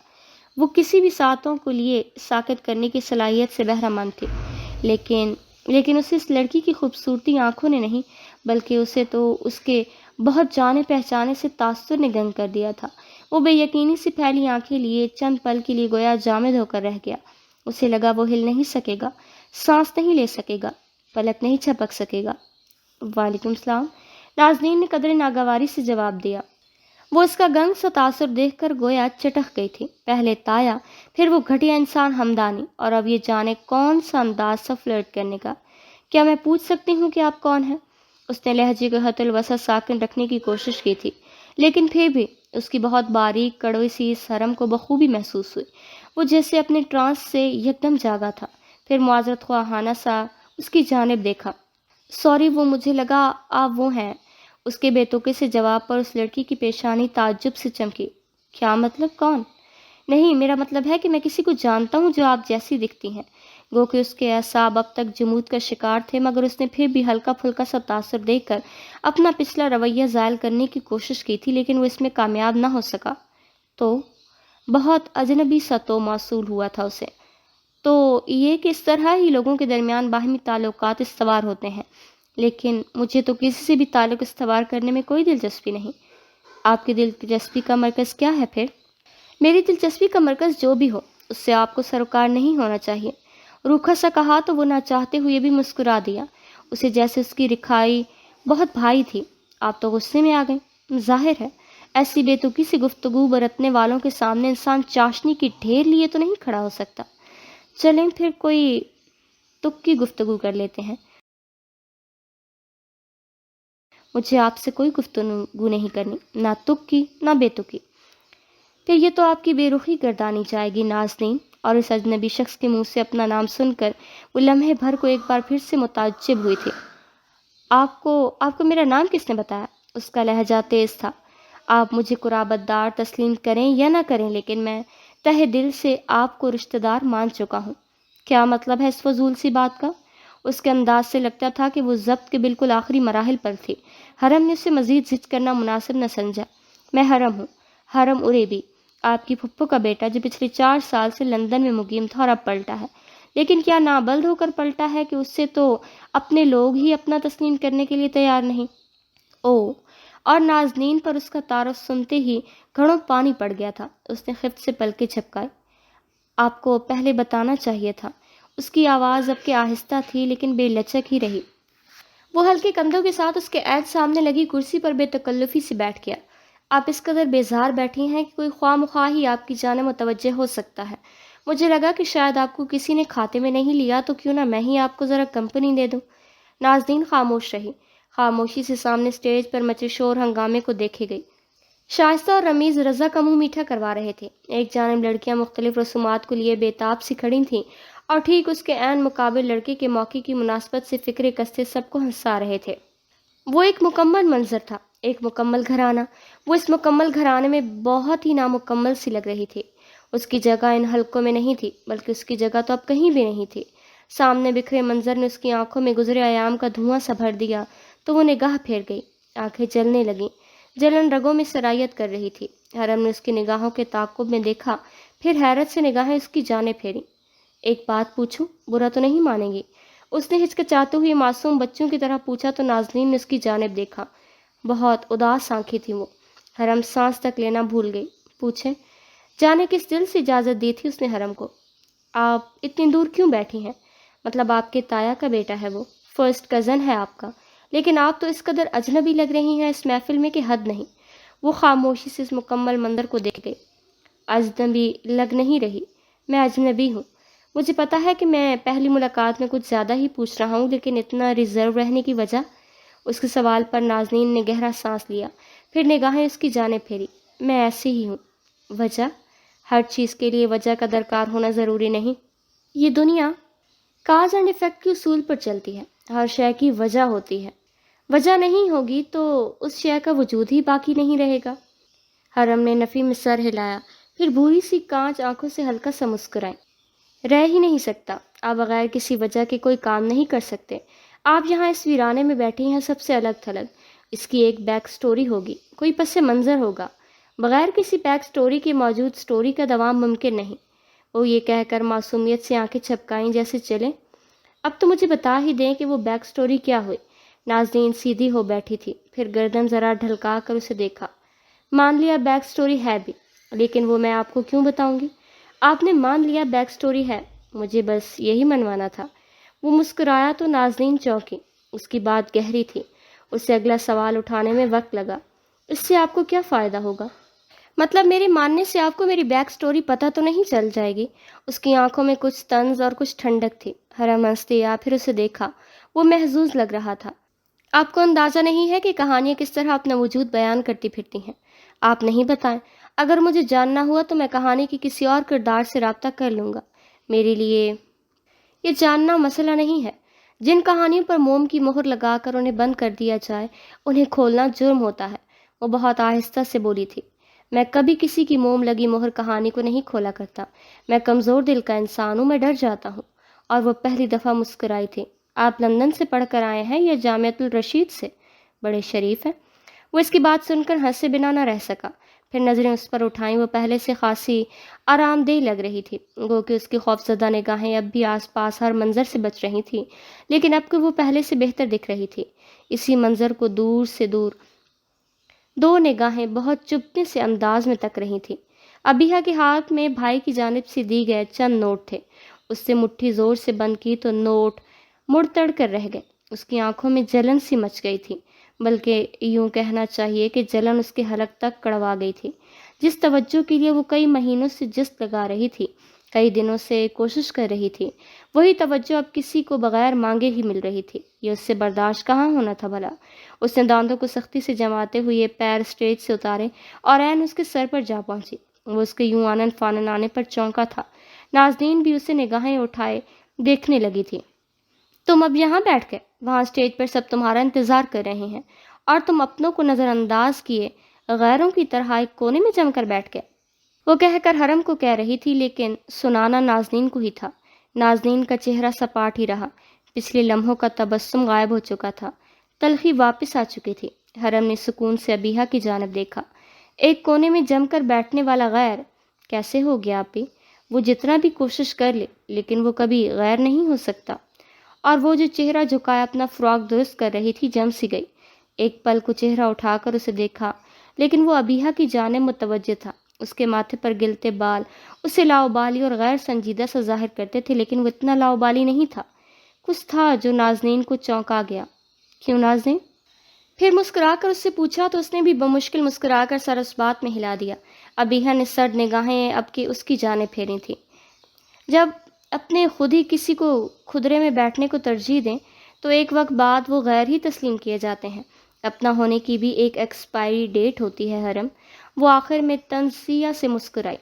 وہ کسی بھی ساتوں کو لیے ساکت کرنے کی صلاحیت سے بہرہ مند تھی، لیکن اسے اس لڑکی کی خوبصورتی آنکھوں نے نہیں، بلکہ اسے تو اس کے بہت جانے پہچانے سے تاثر نے گنگ کر دیا تھا۔ وہ بے یقینی سے پھیلی آنکھیں لیے چند پل کے لیے گویا جامد ہو کر رہ گیا۔ اسے لگا وہ ہل نہیں سکے گا، سانس نہیں لے سکے گا، پلک نہیں جھپک سکے گا۔ وعلیکم السلام، نازنین نے قدر ناگواری سے جواب دیا۔ وہ اس کا گنگ سا تاثر دیکھ کر گویا چٹک گئی تھی، پہلے تایا، پھر وہ گھٹیا انسان ہمدانی، اور اب یہ جانے کون سا انداز سا فلرٹ کرنے کا۔ کیا میں پوچھ سکتی ہوں کہ آپ کون ہیں؟ اس نے لہجے کو حت الوسط ساکن رکھنے کی کوشش کی تھی، لیکن پھر بھی اس کی بہت باریک کڑوی سی اس حرم کو بخوبی محسوس ہوئی۔ وہ جیسے اپنے ٹرانس سے یکدم جاگا تھا، پھر معذرت خواہانہ سا اس کی جانب دیکھا۔ سوری، وہ مجھے لگا آپ وہ ہیں۔ اس کے بے تکے سے جواب پر اس لڑکی کی پیشانی تعجب سے چمکی۔ کیا مطلب، کون؟ نہیں، میرا مطلب ہے کہ میں کسی کو جانتا ہوں جو آپ جیسی دکھتی ہیں۔ گو کہ اس کے اعصاب اب تک جمود کا شکار تھے، مگر اس نے پھر بھی ہلکا پھلکا سا تاثر دیکھ کر اپنا پچھلا رویہ زائل کرنے کی کوشش کی تھی، لیکن وہ اس میں کامیاب نہ ہو سکا۔ تو بہت اجنبی سا تو موصول ہوا تھا اسے۔ تو یہ کہ اس طرح ہی لوگوں کے درمیان باہمی تعلقات استوار ہوتے ہیں، لیکن مجھے تو کسی سے بھی تعلق استوار کرنے میں کوئی دلچسپی نہیں۔ آپ کی دلچسپی کا مرکز کیا ہے پھر؟ میری دلچسپی کا مرکز جو بھی ہو، اس سے آپ کو سروکار نہیں ہونا چاہیے۔ روکھا سا کہا تو وہ نہ چاہتے ہوئے بھی مسکرا دیا، اسے جیسے اس کی رکھائی بہت بھاری تھی۔ آپ تو غصے میں آ گئیں، ظاہر ہے۔ ایسی بے تکی سی گفتگو برتنے والوں کے سامنے انسان چاشنی کی ڈھیر لیے تو نہیں کھڑا ہو سکتا۔ چلیں پھر کوئی تک کی گفتگو کر لیتے ہیں۔ مجھے آپ سے کوئی گفتگو نہیں کرنی، نہ تک کی نہ بے تکی۔ پھر یہ تو آپ کی بے رخی گردانی جائے گی نازنین۔ اور اس اجنبی شخص کے منہ سے اپنا نام سن کر وہ لمحے بھر کو ایک بار پھر سے متعجب ہوئی تھی۔ آپ کو میرا نام کس نے بتایا؟ اس کا لہجہ تیز تھا۔ آپ مجھے قرابت دار تسلیم کریں یا نہ کریں، لیکن میں تہہ دل سے آپ کو رشتہ دار مان چکا ہوں۔ کیا مطلب ہے اس فضول سی بات کا؟ اس کے انداز سے لگتا تھا کہ وہ ضبط کے بالکل آخری مراحل پر تھی۔ حرم نے اسے مزید زج کرنا مناسب نہ سمجھا۔ میں حرم ہوں، حرم اریبی، آپ کی پھپھو کا بیٹا، جو پچھلے 4 سال سے لندن میں مقیم تھا اور اب پلٹا ہے۔ لیکن کیا نابلد ہو کر پلٹا ہے کہ اس سے تو اپنے لوگ ہی اپنا تسلیم کرنے کے لیے تیار نہیں؟ او! اور نازنین پر اس کا تعارف سنتے ہی گھڑوں پانی پڑ گیا تھا۔ اس نے خفت سے پلکیں جھپکائی۔ آپ کو پہلے بتانا چاہیے تھا۔ اس کی آواز اب کہ آہستہ تھی لیکن بے لچک ہی رہی۔ وہ ہلکے کندھوں کے ساتھ اس کے عین سامنے لگی کرسی پر بے تکلفی سے بیٹھ گیا۔ آپ اس قدر بیزار بیٹھی ہیں کہ کوئی خواہ مخواہ ہی آپ کی جانب متوجہ ہو سکتا ہے۔ مجھے لگا کہ شاید آپ کو کسی نے کھاتے میں نہیں لیا، تو کیوں نہ میں ہی آپ کو ذرا کمپنی دے دوں۔ نازنین خاموش رہی، خاموشی سے سامنے سٹیج پر مچے شور ہنگامے کو دیکھے گئی۔ شائستہ اور رمیز رضا کا منہ میٹھا کروا رہے تھے۔ ایک جانب لڑکیاں مختلف رسومات کو لیے بے تاب سی کھڑی تھیں، اور ٹھیک اس کے عین مقابل لڑکے کے موقع کی مناسبت سے فکرے کستے سب کو ہنسا رہے تھے۔ وہ ایک مکمل منظر تھا، ایک مکمل گھرانہ۔ وہ اس مکمل گھرانے میں بہت ہی نامکمل سی لگ رہی تھی۔ اس کی جگہ ان حلقوں میں نہیں تھی، بلکہ اس کی جگہ تو اب کہیں بھی نہیں تھی۔ سامنے بکھرے منظر نے اس کی آنکھوں میں گزرے ایام کا دھواں سا بھر دیا تو وہ نگاہ پھیر گئی۔ آنکھیں جلنے لگیں، جلن رگوں میں سرایت کر رہی تھی۔ حرم نے اس کی نگاہوں کے تعاقب میں دیکھا، پھر حیرت سے نگاہیں اس کی جانب پھیری۔ ایک بات پوچھوں، برا تو نہیں مانیں گی؟ اس نے ہچکچاتے ہوئے معصوم بچوں کی طرح پوچھا تو نازنین نے اس کی جانب دیکھا۔ بہت اداس آنکھیں تھیں وہ۔ حرم سانس تک لینا بھول گئی۔ پوچھیں، جانے کس دل سے اجازت دی تھی اس نے حرم کو؟ آپ اتنی دور کیوں بیٹھی ہیں؟ مطلب آپ کے تایا کا بیٹا ہے وہ، فرسٹ کزن ہے آپ کا، لیکن آپ تو اس قدر اجنبی لگ رہی ہیں اس محفل میں کہ حد نہیں۔ وہ خاموشی سے اس مکمل منظر کو دیکھ گئی۔ اجنبی لگ نہیں رہی، میں اجنبی ہوں۔ مجھے پتا ہے کہ میں پہلی ملاقات میں کچھ زیادہ ہی پوچھ رہا ہوں، لیکن اتنا ریزرو رہنے کی وجہ؟ اس کے سوال پر نازنین نے گہرا سانس لیا، پھر نگاہیں اس کی جانب پھیری۔ میں ایسی ہی ہوں۔ وجہ؟ ہر چیز کے لیے وجہ کا درکار ہونا ضروری نہیں۔ یہ دنیا کاز اینڈ ایفیکٹ کے اصول پر چلتی ہے۔ ہر شے کی وجہ ہوتی ہے، وجہ نہیں ہوگی تو اس شے کا وجود ہی باقی نہیں رہے گا۔ حرم نے نفی میں سر ہلایا، پھر بھوری سی کانچ آنکھوں سے ہلکا سا مسکرائیں۔ رہ ہی نہیں سکتا، آپ بغیر کسی وجہ کے کوئی کام نہیں کر سکتے۔ آپ یہاں اس ویرانے میں بیٹھی ہیں سب سے الگ تھلگ۔ اس کی ایک بیک سٹوری ہوگی، کوئی پس منظر ہوگا۔ بغیر کسی بیک سٹوری کے موجود سٹوری کا دوام ممکن نہیں۔ وہ یہ کہہ کر معصومیت سے آنکھیں چھپکائیں جیسے چلے، اب تو مجھے بتا ہی دیں کہ وہ بیک سٹوری کیا ہوئی۔ نازنین سیدھی ہو بیٹھی تھی، پھر گردن ذرا ڈھلکا کر اسے دیکھا۔ مان لیا بیک سٹوری ہے بھی، لیکن وہ میں آپ کو کیوں بتاؤں گی؟ آپ نے مان لیا بیک سٹوری ہے، مجھے بس یہی منوانا تھا۔ وہ مسکرایا تو نازنین چونکی۔ اس کی بات گہری تھی، اسے اگلا سوال اٹھانے میں وقت لگا۔ اس سے آپ کو کیا فائدہ ہوگا؟ مطلب میرے ماننے سے آپ کو میری بیک سٹوری پتہ تو نہیں چل جائے گی؟ اس کی آنکھوں میں کچھ طنز اور کچھ ٹھنڈک تھی۔ حرم ہنستے یا پھر اسے دیکھا، وہ محظوظ لگ رہا تھا۔ آپ کو اندازہ نہیں ہے کہ کہانیاں کس طرح اپنا وجود بیان کرتی پھرتی ہیں۔ آپ نہیں بتائیں، اگر مجھے جاننا ہوا تو میں کہانی کی کسی اور کردار سے رابطہ کر لوں گا۔ میرے لیے یہ جاننا مسئلہ نہیں ہے۔ جن کہانیوں پر موم کی مہر لگا کر انہیں بند کر دیا جائے، انہیں کھولنا جرم ہوتا ہے۔ وہ بہت آہستہ سے بولی تھی۔ میں کبھی کسی کی موم لگی مہر کہانی کو نہیں کھولا کرتا۔ میں کمزور دل کا انسان ہوں، میں ڈر جاتا ہوں۔ اور وہ پہلی دفعہ مسکرائی تھی۔ آپ لندن سے پڑھ کر آئے ہیں یا جامعۃ الرشید سے؟ بڑے شریف ہیں۔ وہ اس کی بات سن کر ہنسے بنا نہ رہ سکا، پھر نظریں اس پر اٹھائیں۔ وہ پہلے سے خاصی آرام دہ لگ رہی تھی، گو کہ اس کی خوفزدہ نگاہیں اب بھی آس پاس ہر منظر سے بچ رہی تھیں، لیکن اب کہ وہ پہلے سے بہتر دکھ رہی تھی۔ اسی منظر کو دور سے دور دو نگاہیں بہت چپنے سے انداز میں تک رہی تھیں۔ ابیہ کے ہاتھ میں بھائی کی جانب سے دی گئے چند نوٹ تھے۔ اس سے مٹھی زور سے بند کی تو نوٹ مڑ تڑ کر رہ گئے۔ اس کی آنکھوں میں جلن سی مچ گئی تھی، بلکہ یوں کہنا چاہیے کہ جلن اس کے حلق تک کڑوا گئی تھی۔ جس توجہ کے لیے وہ کئی مہینوں سے جست لگا رہی تھی، کئی دنوں سے کوشش کر رہی تھی، وہی توجہ اب کسی کو بغیر مانگے ہی مل رہی تھی۔ یہ اس سے برداشت کہاں ہونا تھا بھلا؟ اس نے دانتوں کو سختی سے جماتے ہوئے پیر اسٹیج سے اتارے اور عین اس کے سر پر جا پہنچی۔ وہ اس کے یوں آنن فانن آنے پر چونکا تھا۔ نازنین بھی اسے نگاہیں اٹھائے دیکھنے لگی تھی۔ تم اب یہاں بیٹھ گئے؟ وہاں اسٹیج پر سب تمہارا انتظار کر رہے ہیں اور تم اپنوں کو نظر انداز کیے غیروں کی طرح ایک کونے میں جم کر بیٹھ گئے۔ وہ کہہ کر حرم کو کہہ رہی تھی، لیکن سنانا نازنین کو ہی تھا۔ نازنین کا چہرہ سپاٹ ہی رہا، پچھلے لمحوں کا تبسم غائب ہو چکا تھا، تلخی واپس آ چکی تھی۔ حرم نے سکون سے ابیہ کی جانب دیکھا۔ ایک کونے میں جم کر بیٹھنے والا غیر کیسے ہو گیا آپ بھی؟ وہ جتنا بھی کوشش کر لے، لیکن وہ کبھی غیر نہیں ہو سکتا۔ اور وہ جو چہرہ جھکائے اپنا فراق درست کر رہی تھی جم سی گئی۔ ایک پل کو چہرہ اٹھا کر اسے دیکھا، لیکن وہ ابیہ کی جانب متوجہ تھا۔ اس کے ماتھے پر گلتے بال اسے لاؤبالی اور غیر سنجیدہ سا ظاہر کرتے تھے، لیکن وہ اتنا لاؤبالی نہیں تھا۔ کچھ تھا جو نازنین کو چونکا گیا۔ کیوں نازنین؟ پھر مسکرا کر اس سے پوچھا تو اس نے بھی بمشکل مسکرا کر سر اس بات میں ہلا دیا۔ ابیہ نے سرد نگاہیں اب کی اس کی جانب پھیری تھیں۔ جب اپنے خود ہی کسی کو خدرے میں بیٹھنے کو ترجیح دیں تو ایک وقت بعد وہ غیر ہی تسلیم کیے جاتے ہیں۔ اپنا ہونے کی بھی ایک ایکسپائری ڈیٹ ہوتی ہے حرم۔ وہ آخر میں تنزیہ سے مسکرائی۔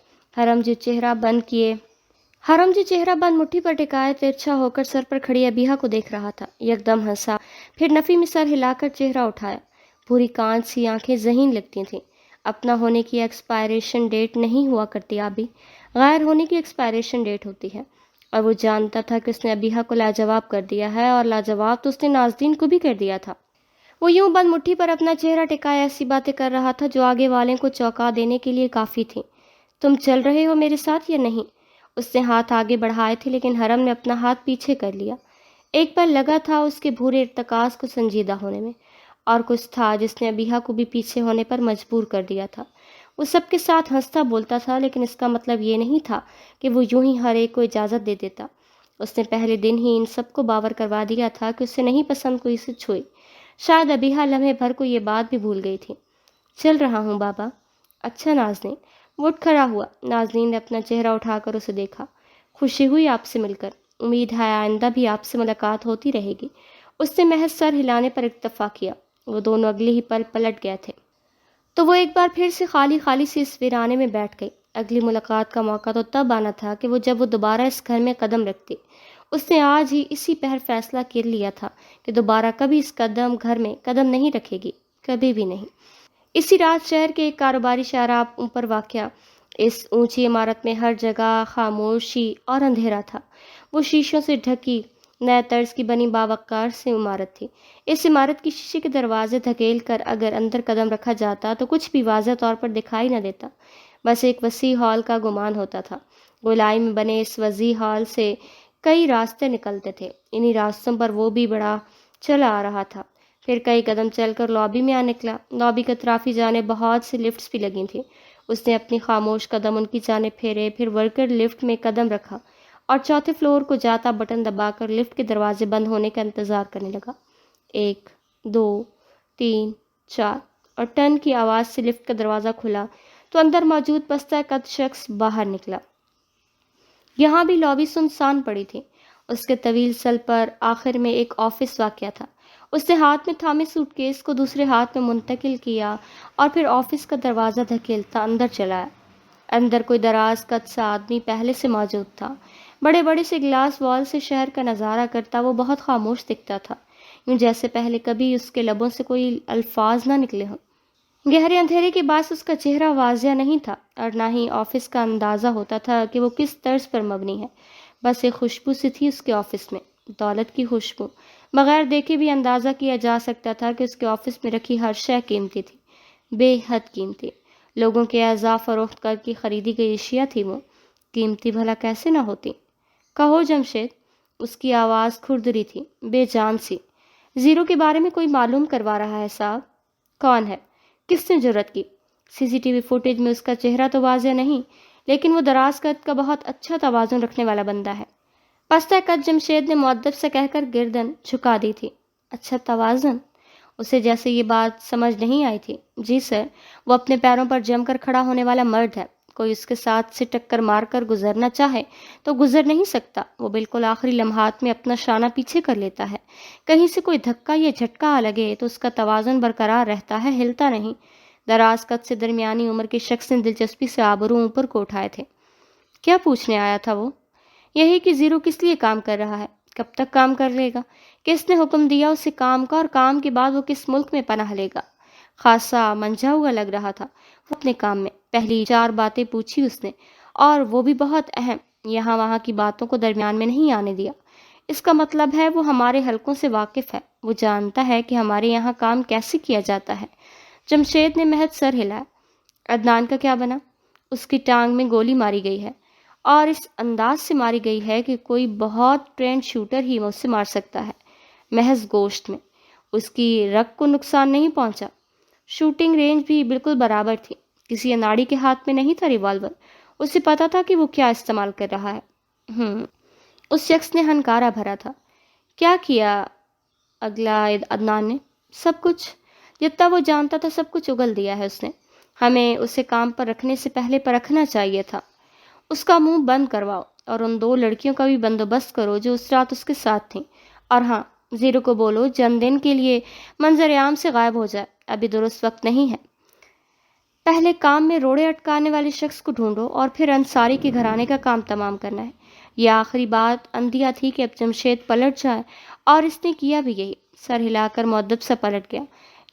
حرم جو چہرہ بند مٹھی پر ٹکائے ترچھا ہو کر سر پر کھڑی ابیہ کو دیکھ رہا تھا، یکدم ہنسا، پھر نفی میں سر ہلا کر چہرہ اٹھایا۔ پوری کانچ سی آنکھیں ذہین لگتی تھیں۔ اپنا ہونے کی ایکسپائریشن ڈیٹ نہیں ہوا کرتی ابھی، غیر ہونے کی ایکسپائریشن ڈیٹ ہوتی ہے، اور وہ جانتا تھا کہ اس نے ابیحہ کو لاجواب کر دیا ہے، اور لاجواب تو اس نے نازنین کو بھی کر دیا تھا۔ وہ یوں بند مٹھی پر اپنا چہرہ ٹکائے ایسی باتیں کر رہا تھا جو آگے والوں کو چونکا دینے کے لیے کافی تھیں۔ تم چل رہے ہو میرے ساتھ یا نہیں؟ اس نے ہاتھ آگے بڑھائے تھے، لیکن حرم نے اپنا ہاتھ پیچھے کر لیا۔ ایک پل لگا تھا اس کے بھورے ارتکاز کو سنجیدہ ہونے میں، اور کچھ تھا جس نے ابیحہ کو بھی پیچھے ہونے پر مجبور کر دیا تھا۔ وہ سب کے ساتھ ہنستا بولتا تھا، لیکن اس کا مطلب یہ نہیں تھا کہ وہ یوں ہی ہر ایک کو اجازت دے دیتا۔ اس نے پہلے دن ہی ان سب کو باور کروا دیا تھا کہ اسے نہیں پسند کوئی اسے چھوئے۔ شاید ابیحہ لمحے بھر کو یہ بات بھی بھول گئی تھی۔ چل رہا ہوں بابا۔ اچھا نازنین۔ وہ اٹھ کھڑا ہوا۔ نازنین نے اپنا چہرہ اٹھا کر اسے دیکھا۔ خوشی ہوئی آپ سے مل کر، امید ہے آئندہ بھی آپ سے ملاقات ہوتی رہے گی۔ اس نے محض سر ہلانے پر اکتفا کیا۔ وہ دونوں اگلے ہی پل پلٹ گئے تھے، تو وہ ایک بار پھر سے خالی خالی سے اس ویرانے میں بیٹھ گئی۔ اگلی ملاقات کا موقع تو تب آنا تھا کہ جب وہ دوبارہ اس گھر میں قدم رکھتی۔ اس نے آج ہی اسی پہر فیصلہ کر لیا تھا کہ دوبارہ کبھی اس گھر میں قدم نہیں رکھے گی، کبھی بھی نہیں۔ اسی رات شہر کے ایک کاروباری شاہراہ پر واقع اس اونچی عمارت میں ہر جگہ خاموشی اور اندھیرا تھا۔ وہ شیشوں سے ڈھکی نئے طرز کی بنی باوقار سے عمارت تھی۔ اس عمارت کی شیشے کے دروازے دھکیل کر اگر اندر قدم رکھا جاتا تو کچھ بھی واضح طور پر دکھائی نہ دیتا، بس ایک وسیع ہال کا گمان ہوتا تھا۔ گولائی میں بنے اس وسیع ہال سے کئی راستے نکلتے تھے، انہی راستوں پر وہ بھی بڑا چلا آ رہا تھا۔ پھر کئی قدم چل کر لابی میں آ نکلا۔ لابی کی اطرافی جانب بہت سی لفٹس بھی لگی تھیں۔ اس نے اپنی خاموش قدم ان کی جانب پھیرے، پھر ورکر لفٹ میں قدم رکھا اور چوتھے فلور کو جاتا بٹن دبا کر لفٹ کے دروازے بند ہونے کا انتظار کرنے لگا۔ 1 2 3 4 اور ٹن کی آواز سے لفٹ کا دروازہ کھلا تو اندر موجود پستہ قد شخص باہر نکلا۔ یہاں بھی لابی سنسان پڑی تھی۔ اس کے طویل سل پر آخر میں ایک آفس واقع تھا۔ اس نے ہاتھ میں تھامے سوٹ کیس کو دوسرے ہاتھ میں منتقل کیا اور پھر آفس کا دروازہ دھکیلتا اندر چلا آیا۔ اندر کوئی دراز قد سا آدمی پہلے سے موجود تھا۔ بڑے بڑے سے گلاس وال سے شہر کا نظارہ کرتا وہ بہت خاموش دکھتا تھا، یوں جیسے پہلے کبھی اس کے لبوں سے کوئی الفاظ نہ نکلے ہوں۔ گہرے اندھیرے کے باعث اس کا چہرہ واضح نہیں تھا، اور نہ ہی آفس کا اندازہ ہوتا تھا کہ وہ کس طرز پر مبنی ہے۔ بس ایک خوشبو سی تھی اس کے آفس میں، دولت کی خوشبو۔ بغیر دیکھے بھی اندازہ کیا جا سکتا تھا کہ اس کے آفس میں رکھی ہر شے قیمتی تھی، بے حد قیمتی۔ لوگوں کے اعضاء فروخت کر کے خریدی گئی اشیاء تھی وہ، قیمتی بھلا کیسے نہ ہوتی۔ کہو جمشید۔ اس کی آواز کھردری تھی، بے جان سی۔ زیرو کے بارے میں کوئی معلوم کروا رہا ہے صاحب؟ کون ہے؟ کس نے جرأت کی؟ CCTV فوٹیج میں اس کا چہرہ تو واضح نہیں، لیکن وہ دراز قد کا بہت اچھا توازن رکھنے والا بندہ ہے۔ پستہ قد جمشید نے مؤدب سے کہہ کر گردن جھکا دی تھی۔ اچھا توازن؟ اسے جیسے یہ بات سمجھ نہیں آئی تھی۔ جی سر، وہ اپنے پیروں پر جم کر کھڑا ہونے والا مرد ہے۔ کوئی اس کے ساتھ سے ٹکر مار کر گزرنا چاہے تو گزر نہیں سکتا۔ وہ بالکل آخری لمحات میں اپنا شانہ پیچھے کر لیتا ہے۔ کہیں سے کوئی دھکا یا جھٹکا آ لگے تو اس کا توازن برقرار رہتا ہے، ہلتا نہیں۔ دراز قد سے درمیانی عمر کے شخص نے دلچسپی سے آبرو اوپر کو اٹھائے تھے۔ کیا پوچھنے آیا تھا وہ؟ یہی کہ زیرو کس لیے کام کر رہا ہے، کب تک کام کر لے گا، کس نے حکم دیا اسے کام کا، اور کام کے بعد وہ کس ملک میں پناہ لے گا۔ خاصا منجھا ہوا لگ رہا تھا وہ اپنے کام میں۔ پہلی 4 باتیں پوچھی اس نے، اور وہ بھی بہت اہم۔ یہاں وہاں کی باتوں کو درمیان میں نہیں آنے دیا۔ اس کا مطلب ہے وہ ہمارے حلقوں سے واقف ہے، وہ جانتا ہے کہ ہمارے یہاں کام کیسے کیا جاتا ہے۔ جمشید نے محض سر ہلایا۔ عدنان کا کیا بنا؟ اس کی ٹانگ میں گولی ماری گئی ہے، اور اس انداز سے ماری گئی ہے کہ کوئی بہت ٹرینڈ شوٹر ہی وہ اسے مار سکتا ہے، محض گوشت میں۔ اس کی رگ کو نقصان نہیں پہنچا۔ شوٹنگ رینج بھی بالکل برابر تھی۔ کسی اناڑی کے ہاتھ میں نہیں تھا ریوالور۔ اسے پتا تھا کہ وہ کیا استعمال کر رہا ہے۔ اس شخص نے ہنکارا بھرا تھا۔ کیا کیا اگلا عدنان نے؟ سب کچھ، جتنا وہ جانتا تھا سب کچھ اگل دیا ہے اس نے۔ ہمیں اسے کام پر رکھنے سے پہلے پرکھنا چاہیے تھا۔ اس کا منہ بند کرواؤ اور ان 2 لڑکیوں کا بھی بندوبست کرو جو اس رات اس کے ساتھ تھیں۔ اور ہاں، زیرو کو بولو چند دن کے لیے منظر عام سے غائب ہو جائے، ابھی درست وقت نہیں ہے۔ پہلے کام میں روڑے اٹکانے والے شخص کو ڈھونڈو، اور پھر انصاری کے گھرانے کا کام تمام کرنا ہے۔ یہ آخری بات اندھیا تھی کہ اب جمشید پلٹ جائے، اور اس نے کیا بھی یہی۔ سر ہلا کر مؤدب سا پلٹ گیا۔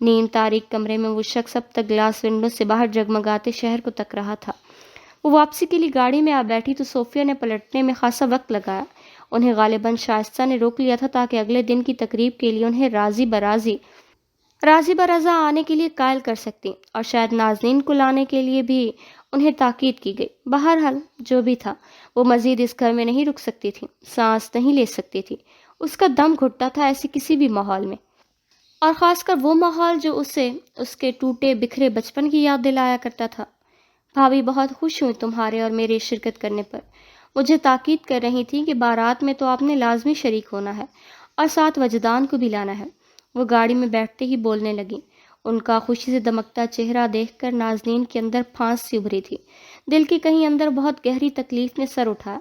نیم تاریک کمرے میں وہ شخص اب تک گلاس ونڈو سے باہر جگمگاتے شہر کو تک رہا تھا۔ وہ واپسی کے لیے گاڑی میں آ بیٹھی تو صوفیہ نے پلٹنے میں خاصا وقت لگایا۔ انہیں غالباً شائستہ نے روک لیا تھا تاکہ اگلے دن کی تقریب کے لیے انہیں راضی برضا آنے کے لیے قائل کر سکتی، اور شاید ناظرین کو لانے کے لیے بھی انہیں تاکید کی گئی۔ بہرحال جو بھی تھا، وہ مزید اس گھر میں نہیں رک سکتی تھی، سانس نہیں لے سکتی تھی۔ اس کا دم گھٹتا تھا ایسے کسی بھی ماحول میں، اور خاص کر وہ ماحول جو اسے اس کے ٹوٹے بکھرے بچپن کی یاد دلایا کرتا تھا۔ بھابھی بہت خوش ہوئی تمہارے اور میرے شرکت کرنے پر۔ مجھے تاکید کر رہی تھی کہ بارات میں تو آپ نے لازمی شریک ہونا ہے اور ساتھ وجدان کو بھی لانا ہے۔ وہ گاڑی میں بیٹھتے ہی بولنے لگی۔ ان کا خوشی سے دمکتا چہرہ دیکھ کر ناظرین کے اندر پھانس سی ابھری تھی۔ دل کے کہیں اندر بہت گہری تکلیف نے سر اٹھایا۔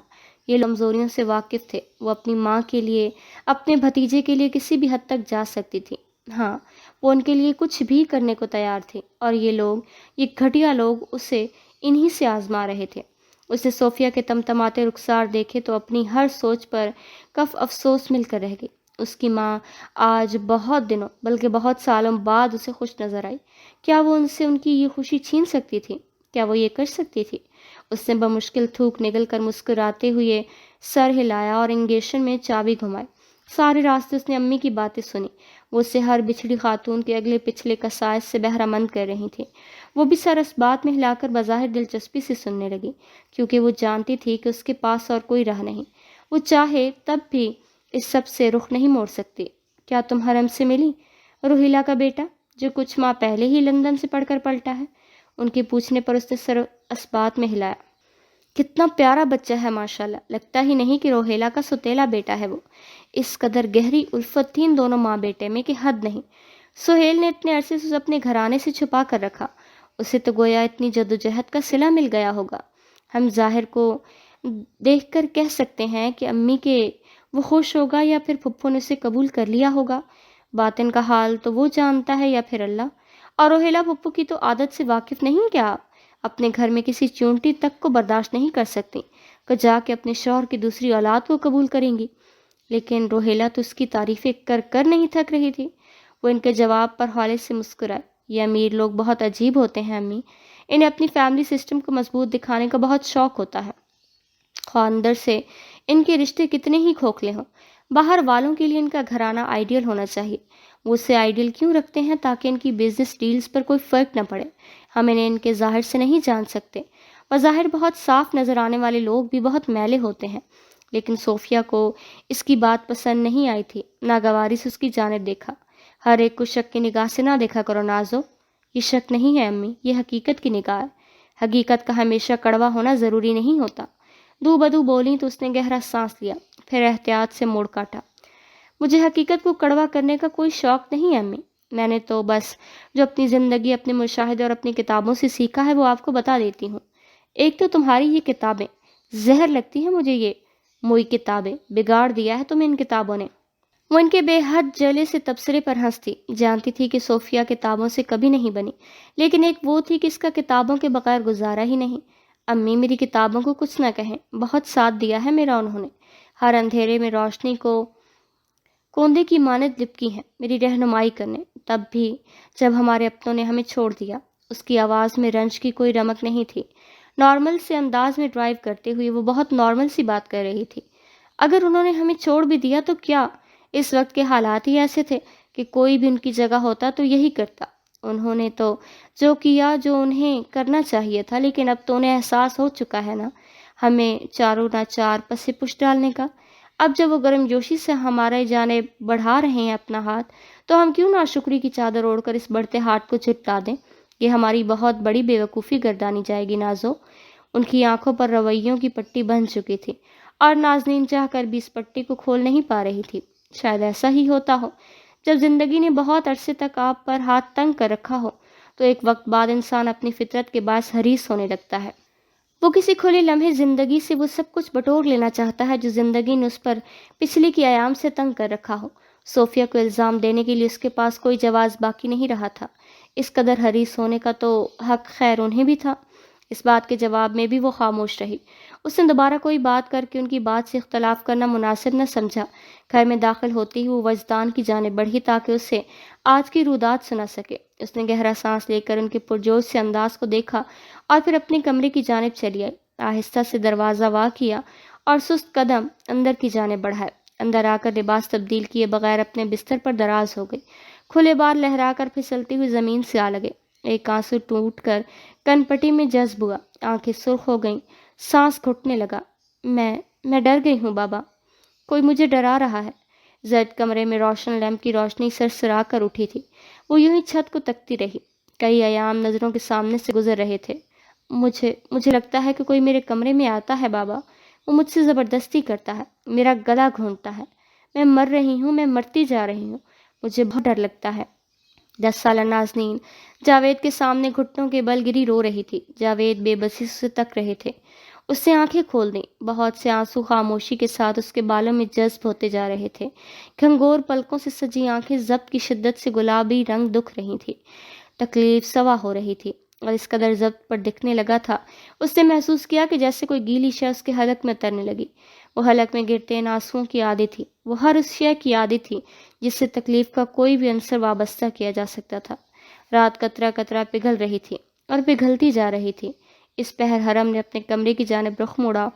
یہ لوگ کمزوریوں سے واقف تھے۔ وہ اپنی ماں کے لیے، اپنے بھتیجے کے لیے کسی بھی حد تک جا سکتی تھی۔ ہاں، وہ ان کے لیے کچھ بھی کرنے کو تیار تھے، اور یہ گھٹیا لوگ اسے انہی سے آزما رہے تھے۔ اسے صوفیہ کے تمتماتے رخسار دیکھے تو اپنی ہر سوچ پر کف افسوس مل کر رہ گئی۔ اس کی ماں آج بہت دنوں بلکہ بہت سالوں بعد اسے خوش نظر آئی۔ کیا وہ ان سے ان کی یہ خوشی چھین سکتی تھی؟ کیا وہ یہ کر سکتی تھی؟ اس نے بمشکل تھوک نگل کر مسکراتے ہوئے سر ہلایا اور انگیشن میں چابی گھمائی۔ سارے راستے اس نے امی کی باتیں سنی۔ وہ اسے ہر بچھڑی خاتون کے اگلے پچھلے قصائد سے بہرہ مند کر رہی تھی۔ وہ بھی سر اس بات میں ہلا کر بظاہر دلچسپی سے سننے لگی، کیونکہ وہ جانتی تھی کہ اس کے پاس اور کوئی راہ نہیں۔ وہ چاہے تب بھی اس سب سے رخ نہیں موڑ سکتی۔ کیا تم حرم سے ملی؟ روہیلا کا بیٹا جو کچھ ماہ پہلے ہی لندن سے پڑھ کر پلٹا ہے؟ ان کے پوچھنے پر اس نے سر اس بات میں ہلایا۔ کتنا پیارا بچہ ہے ماشاءاللہ، لگتا ہی نہیں کہ روہیلا کا سوتیلا بیٹا ہے وہ۔ اس قدر گہری الفت تھی ان دونوں ماں بیٹے میں کہ حد نہیں۔ سہیل نے اتنے عرصے سے اپنے گھرانے سے چھپا کر رکھا، اسے تو گویا اتنی جدوجہد کا صلہ مل گیا ہوگا۔ ہم ظاہر کو دیکھ کر کہہ سکتے ہیں کہ امی کے وہ خوش ہوگا یا پھر پھپھو نے اسے قبول کر لیا ہوگا۔ باطن کا حال تو وہ جانتا ہے یا پھر اللہ۔ اور روہیلا پھپھو کی تو عادت سے واقف نہیں کیا آپ؟ اپنے گھر میں کسی چونٹی تک کو برداشت نہیں کر سکتی کہ جا کے اپنے شوہر کی دوسری اولاد کو قبول کریں گی۔ لیکن روہیلا تو اس کی تعریفیں کر کر نہیں تھک رہی تھی۔ وہ ان کے جواب پر ہولے سے مسکرائے۔ یہ امیر لوگ بہت عجیب ہوتے ہیں امی، انہیں اپنی فیملی سسٹم کو مضبوط دکھانے کا بہت شوق ہوتا ہے، خواہ اندر سے ان کے رشتے کتنے ہی کھوکھلے ہوں۔ باہر والوں کے لیے ان کا گھرانہ آئیڈیل ہونا چاہیے۔ وہ اسے آئیڈیل کیوں رکھتے ہیں؟ تاکہ ان کی بزنس ڈیلز پر کوئی فرق نہ پڑے۔ ہم انہیں ان کے ظاہر سے نہیں جان سکتے۔ بظاہر بہت صاف نظر آنے والے لوگ بھی بہت میلے ہوتے ہیں۔ لیکن صوفیہ کو اس کی بات پسند نہیں آئی تھی۔ ناگواری سے اس کی جانب دیکھا۔ ہر ایک کو شک کی نگاہ سے نہ دیکھا کرو نازو، یہ شک نہیں ہے امی، یہ حقیقت کی نگاہ ہے۔ حقیقت کا ہمیشہ کڑوا ہونا ضروری نہیں ہوتا۔ دو بدو بولی تو اس نے گہرا سانس لیا، پھر احتیاط سے موڑ کاٹا۔ مجھے حقیقت کو کڑوا کرنے کا کوئی شوق نہیں ہے امی، میں نے تو بس جو اپنی زندگی، اپنے مشاہدے اور اپنی کتابوں سے سیکھا ہے وہ آپ کو بتا دیتی ہوں۔ ایک تو تمہاری یہ کتابیں، زہر لگتی ہیں مجھے یہ موئی کتابیں، بگاڑ دیا ہے تمہیں ان کتابوں نے۔ وہ ان کے بے حد جلے سے تبصرے پر ہنستی، جانتی تھی کہ صوفیہ کتابوں سے کبھی نہیں بنی، لیکن ایک وہ تھی کہ اس کا کتابوں کے بغیر گزارا ہی نہیں۔ امی میری کتابوں کو کچھ نہ کہیں، بہت ساتھ دیا ہے میرا انہوں نے، ہر اندھیرے میں روشنی کو کوندے کی مانند لپکی ہیں میری رہنمائی کرنے۔ تب بھی جب ہمارے اپنوں نے ہمیں چھوڑ دیا۔ اس کی آواز میں رنج کی کوئی رمق نہیں تھی۔ نارمل سے انداز میں ڈرائیو کرتے ہوئے وہ بہت نارمل سی بات کر رہی تھی۔ اگر انہوں نے ہمیں چھوڑ بھی دیا تو کیا؟ اس وقت کے حالات ہی ایسے تھے کہ کوئی بھی ان کی جگہ ہوتا تو یہی کرتا۔ انہوں نے تو جو کیا جو انہیں کرنا چاہیے تھا، لیکن اب تو انہیں احساس ہو چکا ہے نا ہمیں چاروں ناچار پسے پش ڈالنے کا۔ اب جب وہ گرم جوشی سے ہمارے جانب بڑھا رہے ہیں اپنا ہاتھ، تو ہم کیوں ناشکری کی چادر اوڑھ کر اس بڑھتے ہاتھ کو جھٹلا دیں؟ یہ ہماری بہت بڑی بے وقوفی گردانی جائے گی نازو۔ ان کی آنکھوں پر رویوں کی پٹی بندھ چکی تھی، اور نازنین چاہ کر بھی اس پٹی کو کھول نہیں پا رہی تھی۔ شاید ایسا ہی ہوتا ہو، جب زندگی نے بہت عرصے تک آپ پر ہاتھ تنگ کر رکھا ہو تو ایک وقت بعد انسان اپنی فطرت کے باعث حریص ہونے لگتا ہے۔ وہ کسی کھلے لمحے زندگی سے وہ سب کچھ بٹور لینا چاہتا ہے جو زندگی نے اس پر پچھلی کی ایام سے تنگ کر رکھا ہو۔ صوفیہ کو الزام دینے کے لیے اس کے پاس کوئی جواز باقی نہیں رہا تھا۔ اس قدر حریص ہونے کا تو حق خیر انہیں بھی تھا۔ اس بات کے جواب میں بھی وہ خاموش رہی۔ اس نے دوبارہ کوئی بات کر کے ان کی بات سے اختلاف کرنا مناسب نہ سمجھا۔ گھر میں داخل ہوتے ہی وہ وجدان کی جانب بڑھی تاکہ اسے آج کی رودات سنا سکے۔ اس نے گہرا سانس لے کر ان کے پرجوش سے انداز کو دیکھا اور پھر اپنے کمرے کی جانب چلی آئی۔ آہستہ سے دروازہ وا کیا اور سست قدم اندر کی جانب بڑھائے۔ اندر آ کر لباس تبدیل کیے بغیر اپنے بستر پر دراز ہو گئی۔ کھلے بال لہرا کر پھسلتی ہوئی زمین سے آ لگے۔ ایک آنسو ٹوٹ کر کن پٹی میں جذب ہوا، آنکھیں سرخ ہو گئیں، سانس گھٹنے لگا۔ میں ڈر گئی ہوں بابا، کوئی مجھے ڈرا رہا ہے۔ زید کمرے میں روشن لیمپ کی روشنی سرسرا کر اٹھی تھی۔ وہ یوں ہی چھت کو تکتی رہی۔ کئی ایام نظروں کے سامنے سے گزر رہے تھے۔ مجھے لگتا ہے کہ کوئی میرے کمرے میں آتا ہے بابا، وہ مجھ سے زبردستی کرتا ہے، میرا گلا گھونٹتا ہے، میں مر رہی ہوں، میں مرتی جا رہی ہوں، مجھے بہت ڈر لگتا ہے۔ 10 سالہ نازنین جاوید کے سامنے گھٹنوں کے بل گری رو رہی تھی۔ جاوید بے بسی سے تک رہے تھے۔ اس نے آنکھیں کھول دیں۔ بہت سے آنسو خاموشی کے ساتھ اس کے بالوں میں جذب ہوتے جا رہے تھے۔ گھنگور پلکوں سے سجی آنکھیں ضبط کی شدت سے گلابی رنگ دکھ رہی تھی۔ تکلیف سوا ہو رہی تھی اور اس قدر ضبط پر دکھنے لگا تھا۔ اس نے محسوس کیا کہ جیسے کوئی گیلی شے اس کے حلق میں اترنے لگی۔ وہ حلق میں گرتے ان آنسوؤں کی عادی تھی۔ وہ ہر اس شے کی عادی تھی جس سے تکلیف کا کوئی بھی عنصر وابستہ کیا جا سکتا تھا۔ رات قطرہ قطرہ پگھل رہی تھی اور پگھلتی جا رہی تھی۔ اس پہر حرم نے اپنے کمرے کی جانب رخ موڑا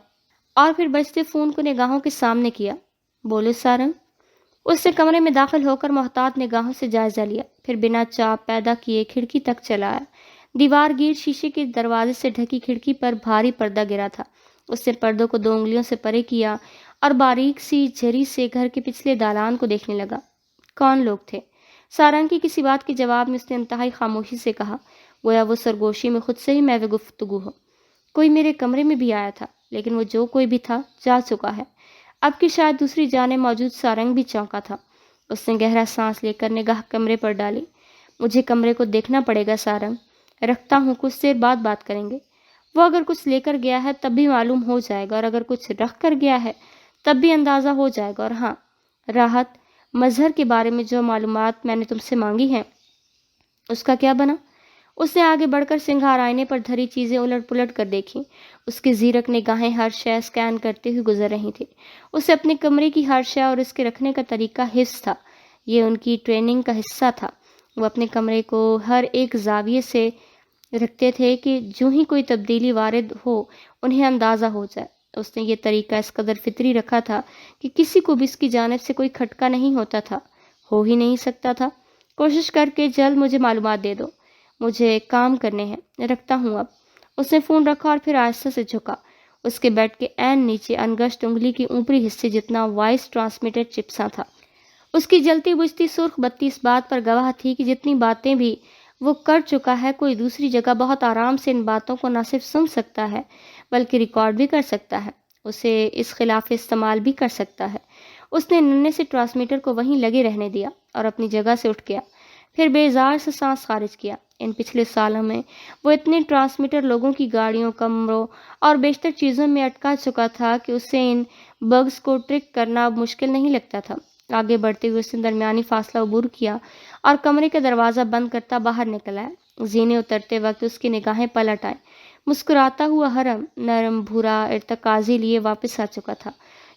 اور پھر بجتے فون کو نگاہوں کے سامنے کیا۔ بولو سارنگ۔ اس نے کمرے میں داخل ہو کر محتاط نگاہوں سے جائزہ لیا، پھر بنا چاپ پیدا کیے کھڑکی تک چلا آیا۔ دیوار گیر شیشے کے دروازے سے ڈھکی کھڑکی پر بھاری پردہ گرا تھا۔ اس نے پردوں کو 2 انگلیوں سے پرے کیا اور باریک سی جھری سے گھر کے پچھلے دالان کو دیکھنے لگا۔ کون لوگ تھے؟ سارنگ کی کسی بات کے جواب میں اس نے انتہائی خاموشی سے کہا، گویا وہ سرگوشی میں خود سے ہی محو گفتگو ہو۔ کوئی میرے کمرے میں بھی آیا تھا، لیکن وہ جو کوئی بھی تھا جا چکا ہے۔ اب کی شاید دوسری جانب موجود سارنگ بھی چونکا تھا۔ اس نے گہرا سانس لے کر نگاہ کمرے پر ڈالی۔ مجھے کمرے کو دیکھنا پڑے گا سارنگ، رکھتا ہوں، کچھ دیر بعد بات کریں گے۔ وہ اگر کچھ لے کر گیا ہے تب بھی معلوم ہو جائے گا، اور اگر کچھ رکھ کر گیا ہے تب بھی اندازہ ہو جائے گا۔ اور ہاں، راحت، مظہر کے بارے میں جو معلومات میں نے تم سے مانگی ہیں اس کا کیا بنا؟ اس نے آگے بڑھ کر سنگھار آئینے پر دھری چیزیں الٹ پلٹ کر دیکھیں۔ اس کی زیرک نگاہیں ہر شے سکین کرتے ہوئے گزر رہی تھیں۔ اسے اپنے کمرے کی ہر شے اور اس کے رکھنے کا طریقہ حفظ تھا۔ یہ ان کی ٹریننگ کا حصہ تھا۔ وہ اپنے کمرے کو ہر ایک زاویے سے رکھتے تھے کہ جو ہی کوئی تبدیلی وارد ہو انہیں اندازہ ہو جائے۔ اس نے یہ طریقہ اس قدر فطری رکھا تھا کہ کسی کو بھی اس کی جانب سے کوئی کھٹکا نہیں ہوتا تھا، ہو ہی نہیں سکتا تھا۔ کوشش کر کے جلد مجھے معلومات دے دو، مجھے کام کرنے ہیں، رکھتا ہوں اب۔ اس نے فون رکھا اور پھر آہستہ سے جھکا۔ اس کے بیڈ کے عین نیچے انگشت انگلی کی اوپری حصے جتنا وائس ٹرانسمیٹر چپساں تھا۔ اس کی جلتی بجھتی سرخ بتی اس بات پر گواہ تھی کہ جتنی باتیں بھی وہ کر چکا ہے، کوئی دوسری جگہ بہت آرام سے ان باتوں کو نہ صرف سن سکتا ہے بلکہ ریکارڈ بھی کر سکتا ہے، اسے اس خلاف استعمال بھی کر سکتا ہے۔ اس نے ننھے سے ٹرانسمیٹر کو وہیں لگے رہنے دیا اور اپنی جگہ سے اٹھ گیا، پھر بیزار سے سانس خارج کیا۔ ان پچھلے سالوں میں وہ اتنے ٹرانسمیٹر لوگوں کی گاڑیوں، کمروں اور بیشتر چیزوں میں اٹکا چکا تھا کہ اسے ان بگز کو ٹریک کرنا اب مشکل نہیں لگتا تھا۔ آگے بڑھتے ہوئے اس نے درمیانی فاصلہ عبور کیا اور کمرے کا دروازہ بند کرتا باہر نکل آیا۔ زینے اترتے وقت اس کی نگاہیں پلٹ آئیں۔ مسکراتا ہوا حرم نرم بھورا ارتکازی لیے واپس آ چکا تھا۔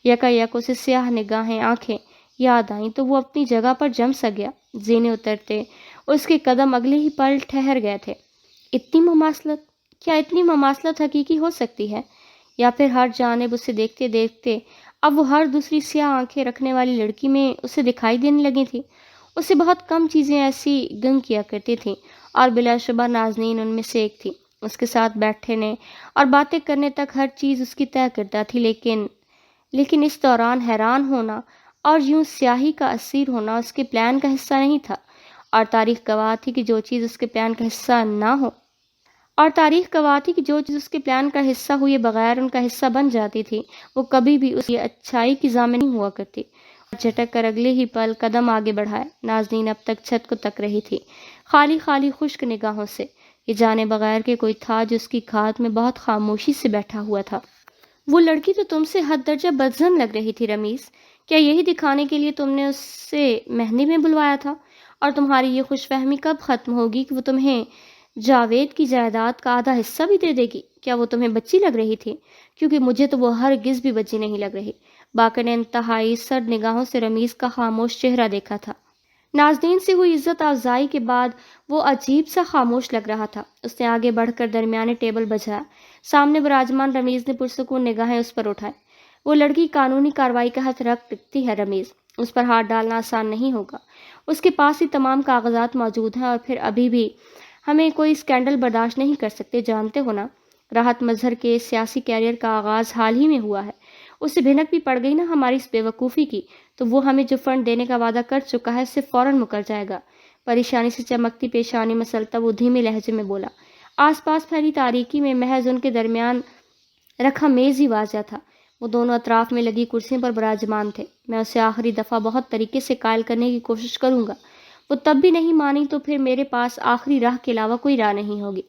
یکایک اسے سیاہ نگاہیں آنکھیں یاد آئیں تو وہ اپنی جگہ پر جم سا گیا۔ زینے اترتے اس کے قدم اگلے ہی پل ٹھہر گئے تھے۔ اتنی مماثلت، کیا اتنی مماثلت حقیقی ہو سکتی ہے؟ یا پھر ہر جانب اسے دیکھتے دیکھتے اب وہ ہر دوسری سیاہ آنکھیں رکھنے والی لڑکی میں اسے دکھائی دینے لگی تھی؟ اسے بہت کم چیزیں ایسی گنگ کیا کرتی تھیں اور بلا شبہ نازنین ان میں سے ایک تھی۔ اس کے ساتھ بیٹھنے اور باتیں کرنے تک ہر چیز اس کی طے کردہ تھی، لیکن اس دوران حیران ہونا اور یوں سیاہی کا اسیر ہونا اس کے پلان کا حصہ نہیں تھا، اور تاریخ گواہ تھی کہ جو چیز اس کے پلان کا حصہ ہوئے بغیر ان کا حصہ بن جاتی تھی، وہ کبھی بھی اس کی اچھائی کی ضامن نہیں ہوا کرتی۔ جھٹک کر اگلے ہی پل قدم آگے بڑھائے۔ نازنین اب تک چھت کو تک رہی تھی، خالی خشک نگاہوں سے۔ یہ جانے بغیر کہ کوئی تھا جو اس کی کھات میں بہت خاموشی سے بیٹھا ہوا تھا۔ وہ لڑکی تو تم سے حد درجہ بدظن لگ رہی تھی رمیز، کیا یہی دکھانے کے لیے تم نے اسے مہندی میں بلوایا تھا؟ اور تمہاری یہ خوش فہمی کب ختم ہوگی کہ وہ تمہیں جاوید کی جائیداد کا آدھا حصہ بھی دے دے گی؟ کیا وہ تمہیں بچی لگ رہی تھی؟ کیونکہ مجھے تو وہ ہرگز بھی بچی نہیں لگ رہی۔ باقر نے انتہائی سرد نگاہوں سے رمیز کا خاموش چہرہ دیکھا تھا۔ نازنین سے ہوئی عزت افزائی کے بعد وہ عجیب سا خاموش لگ رہا تھا۔ اس نے آگے بڑھ کر درمیانے ٹیبل بجھایا۔ سامنے براجمان رمیز نے پرسکون نگاہیں اس پر اٹھائیں۔ وہ لڑکی قانونی کارروائی کا ہاتھ رکھ ٹکتی ہے رمیز، اس پر ہاتھ ڈالنا آسان نہیں ہوگا۔ اس کے پاس ہی تمام کاغذات موجود ہیں، اور پھر ابھی بھی ہمیں کوئی اسکینڈل برداشت نہیں کر سکتے، جانتے ہو نا؟ راحت مظہر کے سیاسی کیریئر کا آغاز حال ہی میں ہوا ہے۔ اسے بھنک بھی پڑ گئی نا ہماری اس بے وقوفی کی، تو وہ ہمیں جو فنڈ دینے کا وعدہ کر چکا ہے اس سے فوراً مکر جائے گا۔ پریشانی سے چمکتی پیشانی مسلتا وہ دھیمے لہجے میں بولا۔ آس پاس پھیلی تاریکی میں محض ان کے درمیان رکھا میز ہی واضح تھا۔ وہ دونوں اطراف میں لگی کرسیوں پر براجمان تھے۔ میں اسے آخری دفعہ بہت طریقے سے قائل کرنے کی کوشش کروں گا، وہ تب بھی نہیں مانی تو پھر میرے پاس آخری راہ کے علاوہ کوئی راہ نہیں ہوگی۔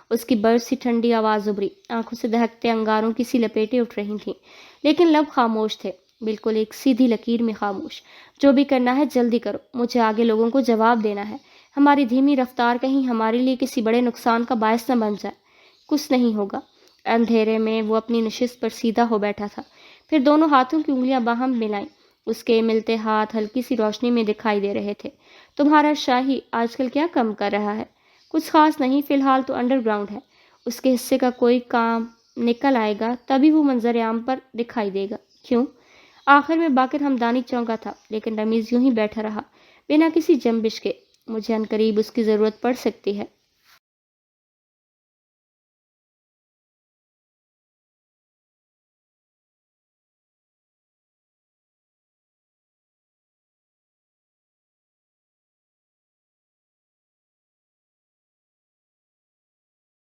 اس کی برس سی ٹھنڈی آواز ابھری، آنکھوں سے دہکتے انگاروں کی سی لپیٹیں اٹھ رہی تھیں، لیکن لب خاموش تھے، بالکل ایک سیدھی لکیر میں خاموش۔ جو بھی کرنا ہے جلدی کرو، مجھے آگے لوگوں کو جواب دینا ہے۔ ہماری دھیمی رفتار کہیں ہمارے لیے کسی بڑے نقصان کا باعث نہ بن جائے۔ کچھ نہیں ہوگا۔ اندھیرے میں وہ اپنی نشست پر سیدھا ہو بیٹھا تھا، پھر دونوں ہاتھوں کی انگلیاں باہم ملائیں۔ اس کے ملتے ہاتھ ہلکی سی روشنی میں دکھائی دے رہے تھے۔ تمہارا شاہی آج کل کیا کم کر رہا ہے؟ کچھ خاص نہیں، فی الحال تو انڈر گراؤنڈ ہے۔ اس کے حصے کا کوئی کام نکل آئے گا تبھی وہ منظر عام پر دکھائی دے گا۔ کیوں؟ آخر میں باقر ہمدانی چونکا تھا، لیکن رمیز یوں ہی بیٹھا رہا، بنا کسی جنبش کے۔ مجھے عنقریب اس کی ضرورت پڑ سکتی ہے۔